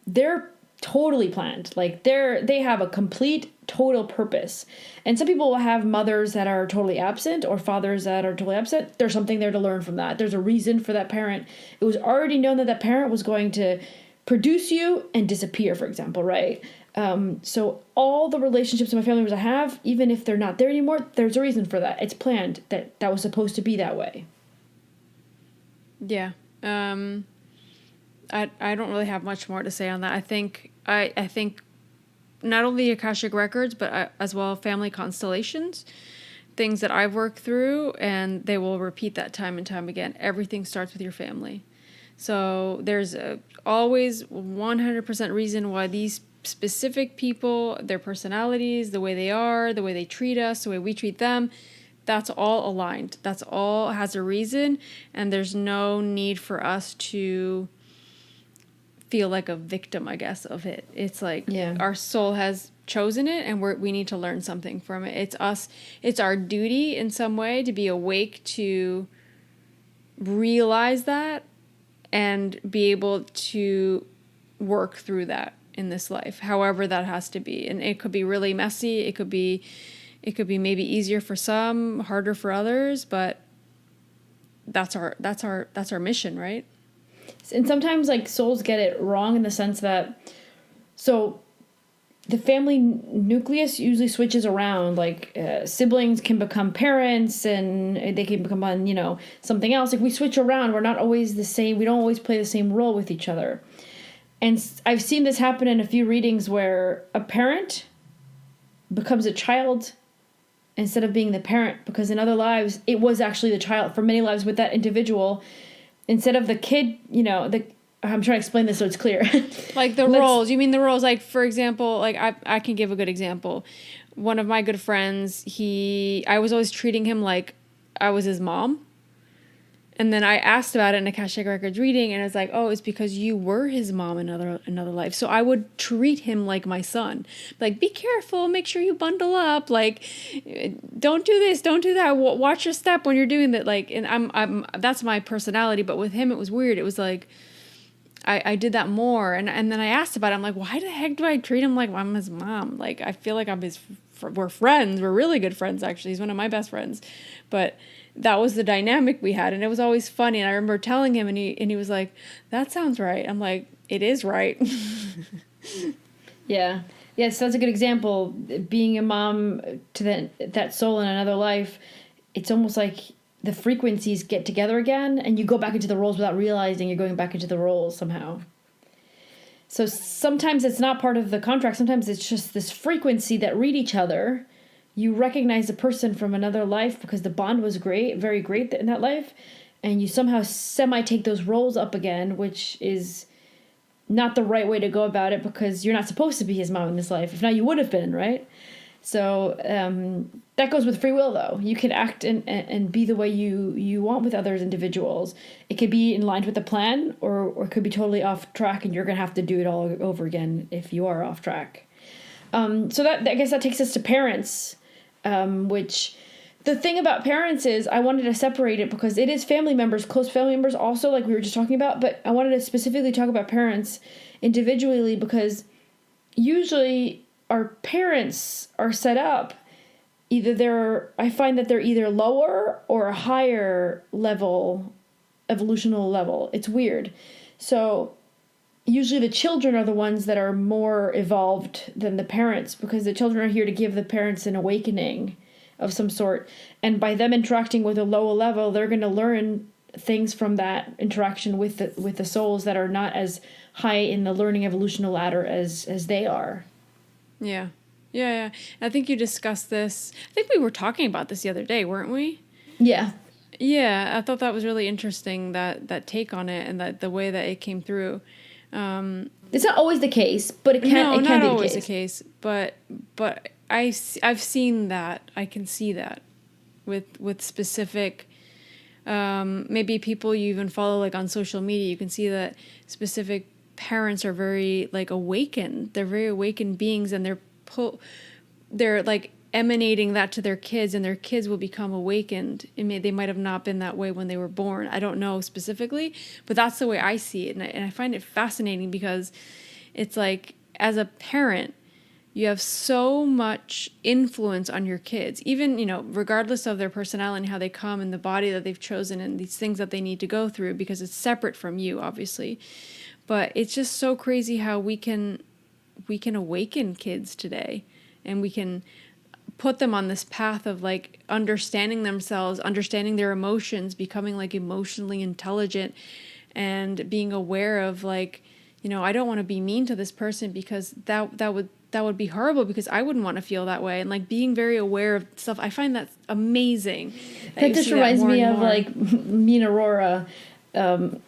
Speaker 2: They're totally planned. Like they have a complete total purpose. And some people will have mothers that are totally absent or fathers that are totally absent. There's something there to learn from that. There's a reason for that parent. It was already known that parent was going to produce you and disappear, for example, right? So all the relationships in my family members I have, even if they're not there anymore, there's a reason for that. It's planned that was supposed to be that way.
Speaker 3: Yeah. I don't really have much more to say on that. I think not only Akashic records, but as well family constellations, things that I've worked through, and they will repeat that time and time again. Everything starts with your family. So there's always 100% reason why these specific people, their personalities, the way they are, the way they treat us, the way we treat them, that's all aligned. That's all has a reason, and there's no need for us to feel like a victim, I guess, of it. It's like our soul has chosen it, and we need to learn something from it. It's us. It's our duty in some way to be awake, to realize that, and be able to work through that in this life, however that has to be. And it could be really messy. It could be maybe easier for some, harder for others, but that's our mission, right?
Speaker 2: And sometimes like souls get it wrong in the sense that, so the family nucleus usually switches around. Like siblings can become parents, and they can become on, something else. Like we switch around. We're not always the same. We don't always play the same role with each other. And I've seen this happen in a few readings where a parent becomes a child instead of being the parent, because in other lives it was actually the child. For many lives with that individual, instead of the kid, I'm trying to explain this so it's clear.
Speaker 3: Like the roles. You mean the roles? Like, for example, like I can give a good example. One of my good friends, I was always treating him like I was his mom. And then I asked about it in Akashic Records reading, and it's like, oh, it's because you were his mom in another life. So I would treat him like my son. Like, be careful, make sure you bundle up. Like, don't do this, don't do that. Watch your step when you're doing that. Like, and I'm that's my personality. But with him, it was weird. It was like, I did that more. And then I asked about it. I'm like, why the heck do I treat him like I'm his mom? Like, I feel like we're friends. We're really good friends, actually. He's one of my best friends. But that was the dynamic we had, and it was always funny. And I remember telling him, and he was like, that sounds right. I'm like, it is right.
Speaker 2: Yeah. Yes, that's a good example. Being a mom to that soul in another life, it's almost like the frequencies get together again, and you go back into the roles without realizing you're going back into the roles somehow. So sometimes it's not part of the contract. Sometimes it's just this frequency that read each other. You recognize the person from another life because the bond was great, very great in that life, and you somehow semi-take those roles up again, which is not the right way to go about it, because you're not supposed to be his mom in this life. If not, you would have been, right? So that goes with free will, though. You can act and be the way you want with others individuals. It could be in line with the plan, or it could be totally off track, and you're going to have to do it all over again if you are off track. So that, I guess that takes us to parents. Which the thing about parents is, I wanted to separate it because it is family members, close family members also, like we were just talking about, but I wanted to specifically talk about parents individually, because usually our parents are set up, I find that they're either lower or a higher level, evolutional level. It's weird. So usually the children are the ones that are more evolved than the parents, because the children are here to give the parents an awakening of some sort. And by them interacting with a lower level, they're going to learn things from that interaction with the souls that are not as high in the learning evolutional ladder as they are.
Speaker 3: Yeah. I think you discussed this. I think we were talking about this the other day, weren't we?
Speaker 2: Yeah.
Speaker 3: Yeah, I thought that was really interesting, that take on it, and that the way that it came through.
Speaker 2: It's not always the case, but it can be
Speaker 3: always the case. But I've seen that. I can see that with specific, maybe people you even follow like on social media. You can see that specific parents are very like awakened. They're very awakened beings, and they're like emanating that to their kids, and their kids will become awakened. They might have not been that way when they were born. I don't know specifically, but that's the way I see it. And I find it fascinating, because it's like, as a parent, you have so much influence on your kids, even, regardless of their personality and how they come in the body that they've chosen and these things that they need to go through, because it's separate from you, obviously. But it's just so crazy how we can awaken kids today, and we can put them on this path of like understanding themselves, understanding their emotions, becoming like emotionally intelligent, and being aware of like, I don't want to be mean to this person, because that would that would be horrible because I wouldn't want to feel that way. And like being very aware of stuff, I find that amazing.
Speaker 2: That just reminds me of like me and Aurora. When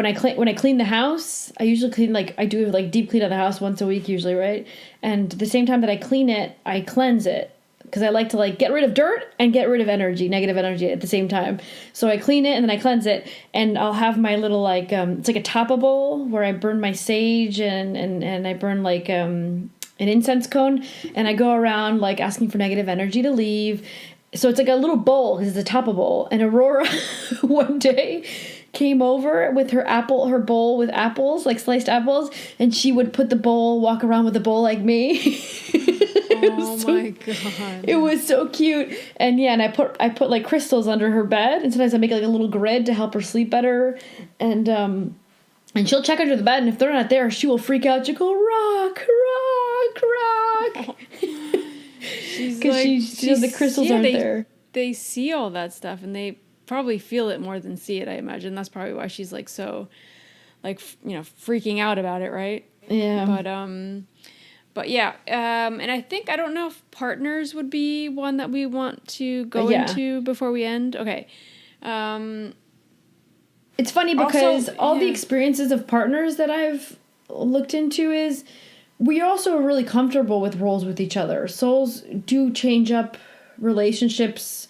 Speaker 2: I clean the house, I usually clean, like, I do like deep clean of the house once a week usually, right? And the same time that I clean it, I cleanse it. Because I like to like get rid of dirt and get rid of energy, negative energy at the same time. So I clean it and then I cleanse it, and I'll have my little like it's like a tapa bowl where I burn my sage and I burn like an incense cone, and I go around like asking for negative energy to leave. So it's like a little bowl because it's a tapa bowl. And Aurora one day came over with her bowl with apples, like sliced apples, and she would put the bowl, walk around with the bowl like me.
Speaker 3: Oh my God.
Speaker 2: It was so cute. And yeah, and I put like crystals under her bed, and sometimes I make like a little grid to help her sleep better. And she'll check under the bed, and if they're not there, she will freak out. She'll go, rock, rock, rock. Because like, she knows the crystals aren't there.
Speaker 3: They see all that stuff, and they probably feel it more than see it, I imagine. That's probably why she's like so like, freaking out about it, right?
Speaker 2: Yeah.
Speaker 3: But yeah, and I think, I don't know if partners would be one that we want to go into before we end. Okay.
Speaker 2: It's funny because all the experiences of partners that I've looked into is we also are really comfortable with roles with each other. Souls do change up relationships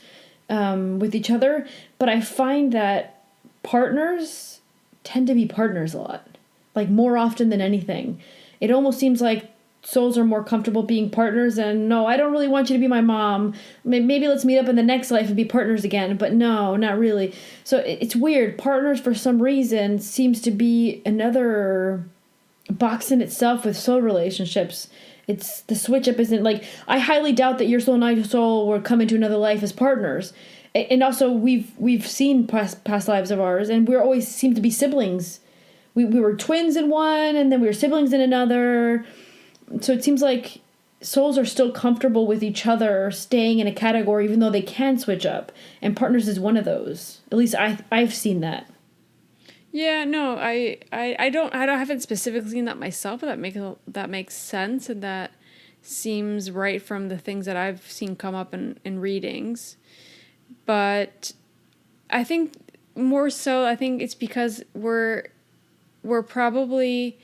Speaker 2: with each other, but I find that partners tend to be partners a lot, like more often than anything. It almost seems like souls are more comfortable being partners, and no, I don't really want you to be my mom. Maybe let's meet up in the next life and be partners again, but no, not really. So it's weird. Partners, for some reason, seems to be another box in itself with soul relationships. It's the switch up isn't like, I highly doubt that your soul and my soul will come into another life as partners. And also we've seen past lives of ours, and we always seem to be siblings. We were twins in one, and then we were siblings in another. So it seems like souls are still comfortable with each other staying in a category, even though they can switch up. And partners is one of those. At least I've seen that.
Speaker 3: Yeah, no, I haven't specifically seen that myself, but that makes sense, and that seems right from the things that I've seen come up in readings. But I think more so, I think it's because we're probably,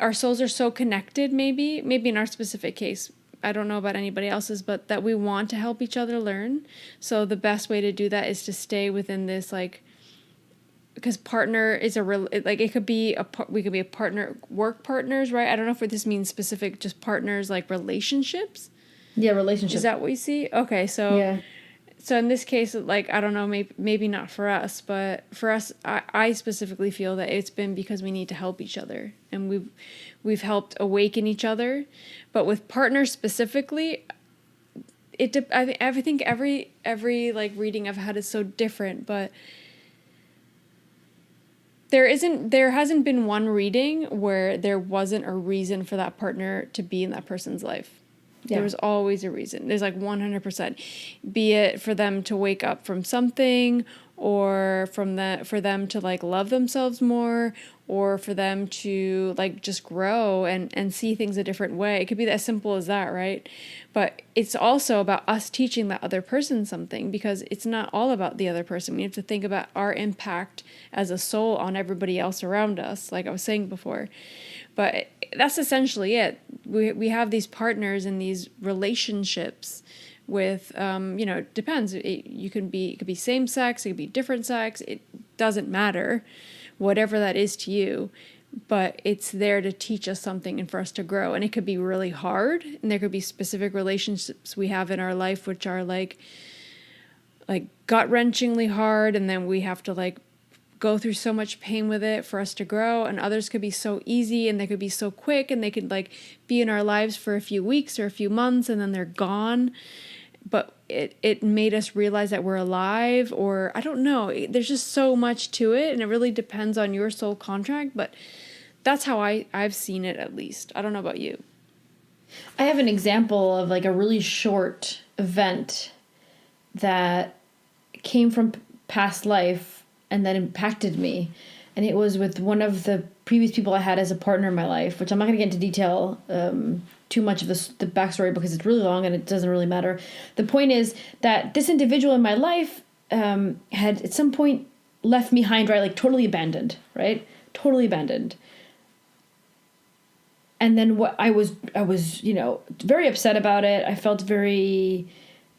Speaker 3: our souls are so connected, maybe in our specific case. I don't know about anybody else's, but that we want to help each other learn. So the best way to do that is to stay within this, like, because partner is it could be we could be a partner, work partners, right? I don't know if this means specific, just partners, like relationships.
Speaker 2: Yeah, relationships.
Speaker 3: Is that what you see? Okay, so yeah. So in this case, like, I don't know, maybe not for us, but for us, I specifically feel that it's been because we need to help each other, and we've helped awaken each other. But with partners specifically, I think every like reading I've had is so different, but there hasn't been one reading where there wasn't a reason for that partner to be in that person's life. Yeah. There was always a reason. There's like 100%. Be it for them to wake up from something, or for them to like love themselves more, or for them to like just grow and see things a different way. It could be as simple as that, right? But it's also about us teaching that other person something, because it's not all about the other person. We have to think about our impact as a soul on everybody else around us, like I was saying before. But that's essentially it. We have these partners and these relationships with, it depends. It could be same sex, it could be different sex. It doesn't matter, whatever that is to you. But it's there to teach us something and for us to grow. And it could be really hard. And there could be specific relationships we have in our life which are like gut-wrenchingly hard. And then we have to like go through so much pain with it for us to grow, and others could be so easy and they could be so quick, and they could like be in our lives for a few weeks or a few months and then they're gone, but it made us realize that we're alive, or I don't know, there's just so much to it, and it really depends on your soul contract, but that's how I've seen it, at least. I don't know about you.
Speaker 2: I have an example of like a really short event that came from past life and that impacted me. and it was with one of the previous people I had as a partner in my life, which I'm not going to get into detail too much of the backstory because it's really long and it doesn't really matter. The point is that this individual in my life had at some point left me high and dry, like totally abandoned, right? Totally abandoned. And then I was, very upset about it. I felt very,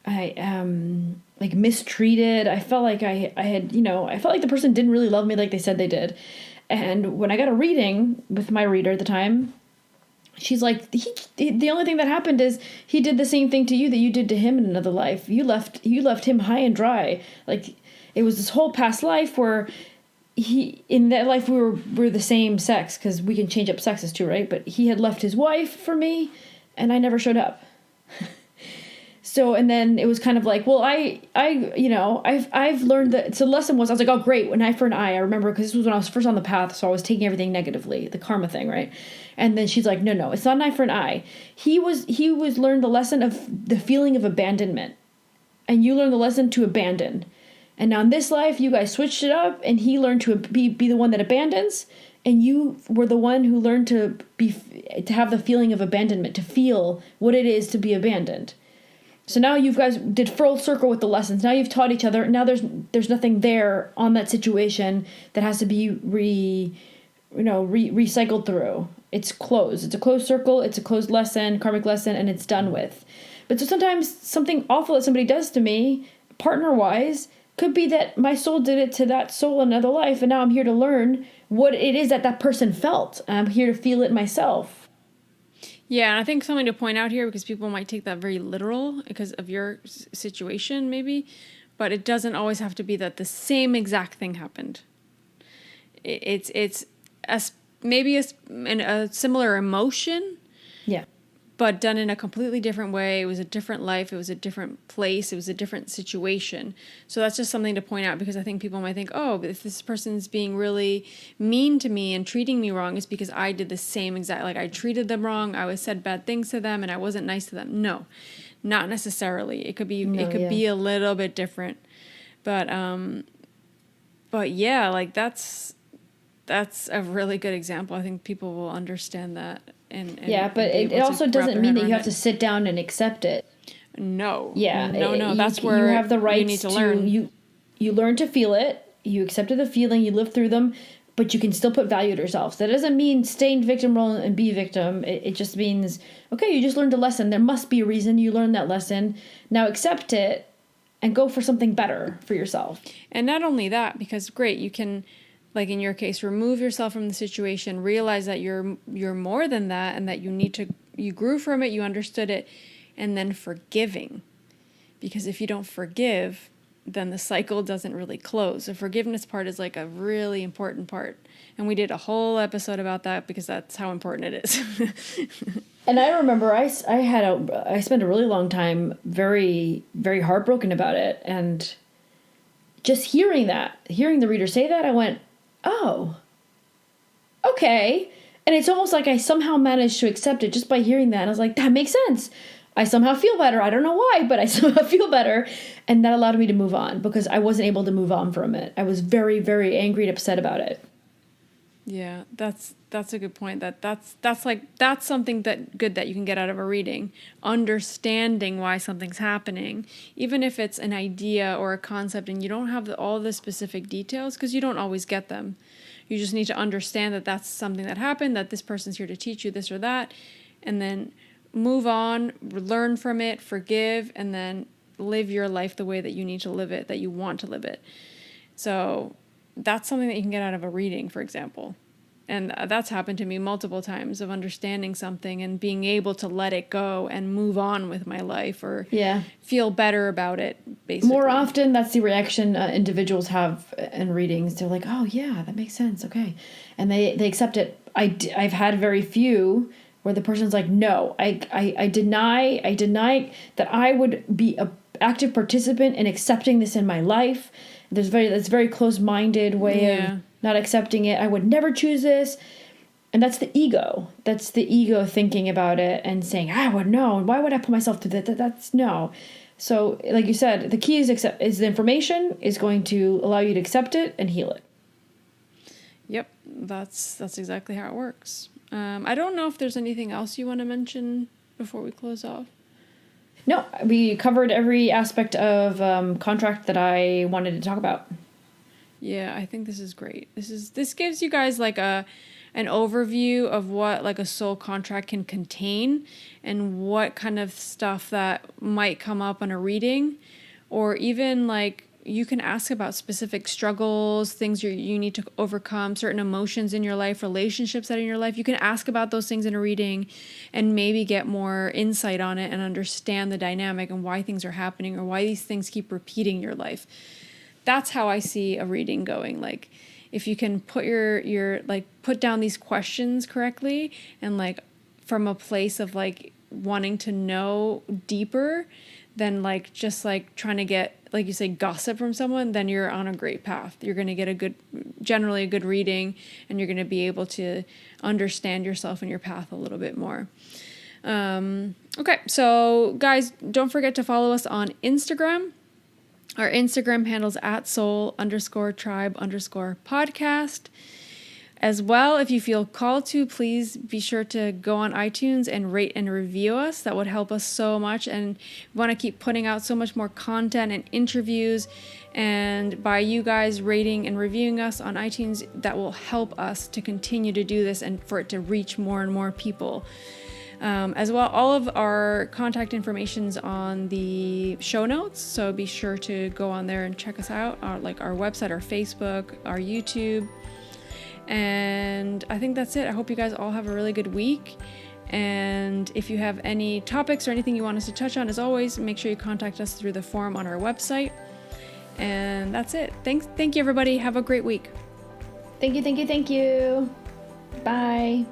Speaker 2: like mistreated. I felt like I felt like the person didn't really love me like they said they did. And when I got a reading with my reader at the time, she's like, the only thing that happened is he did the same thing to you that you did to him in another life. You left him high and dry. Like it was this whole past life where in that life we were the same sex, because we can change up sexes too, right? But he had left his wife for me and I never showed up. So, and then it was kind of like, well, I've learned that. So the lesson was, I was like, oh, great, an eye for an eye. I remember because this was when I was first on the path, so I was taking everything negatively, the karma thing, right? And then she's like, no, it's not an eye for an eye. He was learned the lesson of the feeling of abandonment, and you learned the lesson to abandon. And now in this life, you guys switched it up, and he learned to be the one that abandons, and you were the one who learned to have the feeling of abandonment, to feel what it is to be abandoned. So now you guys did full circle with the lessons. Now you've taught each other. Now there's nothing there on that situation that has to be recycled through. It's closed. It's a closed circle. It's a closed lesson, karmic lesson, and it's done with. But so sometimes something awful that somebody does to me, partner-wise, could be that my soul did it to that soul in another life, and now I'm here to learn what it is that person felt. I'm here to feel it myself.
Speaker 3: Yeah, and I think something to point out here, because people might take that very literal because of your situation, maybe, but it doesn't always have to be that the same exact thing happened. It's maybe a similar emotion,
Speaker 2: yeah,
Speaker 3: but done in a completely different way. It was a different life. It was a different place. It was a different situation. So that's just something to point out, because I think people might think, oh, but if this person's being really mean to me and treating me wrong, it's because I did the same exact, like I treated them wrong. I said bad things to them and I wasn't nice to them. No, not necessarily. It could be, be a little bit different, but yeah, like that's a really good example. I think people will understand that. And
Speaker 2: yeah, but it also doesn't mean that you have to sit down and accept it.
Speaker 3: No.
Speaker 2: Yeah.
Speaker 3: No. That's where
Speaker 2: you have the right
Speaker 3: to learn.
Speaker 2: You learn to feel it. You accepted the feeling. You live through them, but you can still put value to yourself. That doesn't mean stay in victim role and be victim. It just means, okay, you just learned a lesson. There must be a reason you learned that lesson. Now accept it and go for something better for yourself.
Speaker 3: And not only that, because great, you can, like in your case, remove yourself from the situation, realize that you're more than that, and that you grew from it, you understood it, and then forgiving. Because if you don't forgive, then the cycle doesn't really close. The forgiveness part is like a really important part. And we did a whole episode about that because that's how important it is.
Speaker 2: And I remember I spent a really long time very, very heartbroken about it. And just hearing the reader say that, I went, oh, okay. And it's almost like I somehow managed to accept it just by hearing that. And I was like, that makes sense. I somehow feel better. I don't know why, but I somehow feel better. And that allowed me to move on, because I wasn't able to move on from it. I was very, very angry and upset about it.
Speaker 3: Yeah, that's a good point. That's something good that you can get out of a reading. Understanding why something's happening, even if it's an idea or a concept and you don't have all the specific details, because you don't always get them. You just need to understand that that's something that happened, that this person's here to teach you this or that, and then move on, learn from it, forgive, and then live your life the way that you need to live it, that you want to live it. So that's something that you can get out of a reading, for example. And that's happened to me multiple times, of understanding something and being able to let it go and move on with my life, or feel better about it, basically.
Speaker 2: More often, that's the reaction individuals have in readings. They're like, oh, yeah, that makes sense. Okay. And they accept it. I've had very few where the person's like, no, I deny that I would be an active participant in accepting this in my life. That's very close-minded way of not accepting it. I would never choose this. And that's the ego. That's the ego thinking about it and saying, I would know. Why would I put myself through that? That's no. So like you said, the key is the information is going to allow you to accept it and heal it.
Speaker 3: that's exactly how it works. I don't know if there's anything else you want to mention before we close off.
Speaker 2: No, we covered every aspect of contract that I wanted to talk about.
Speaker 3: Yeah, I think this is great. This gives you guys like an overview of what like a soul contract can contain and what kind of stuff that might come up on a reading, or even like you can ask about specific struggles, things you need to overcome, certain emotions in your life, relationships that are in your life. You can ask about those things in a reading and maybe get more insight on it and understand the dynamic and why things are happening or why these things keep repeating in your life. That's how I see a reading going. Like if you can put your like put down these questions correctly and like from a place of like wanting to know deeper than like just like trying to get, like you say, gossip from someone, then you're on a great path. You're going to get generally a good reading, and you're going to be able to understand yourself and your path a little bit more. Okay, so guys, don't forget to follow us on Instagram. Our Instagram handle's @soul_tribe_podcast. As well, if you feel called to, please be sure to go on iTunes and rate and review us. That would help us so much. And we want to keep putting out so much more content and interviews. And by you guys rating and reviewing us on iTunes, that will help us to continue to do this and for it to reach more and more people. As well, all of our contact information's on the show notes, so be sure to go on there and check us out, our website, our Facebook, our YouTube. And I think that's it. I hope you guys all have a really good week. And if you have any topics or anything you want us to touch on, as always, make sure you contact us through the form on our website. And that's it. Thank you, everybody. Have a great week.
Speaker 2: Thank you. Bye.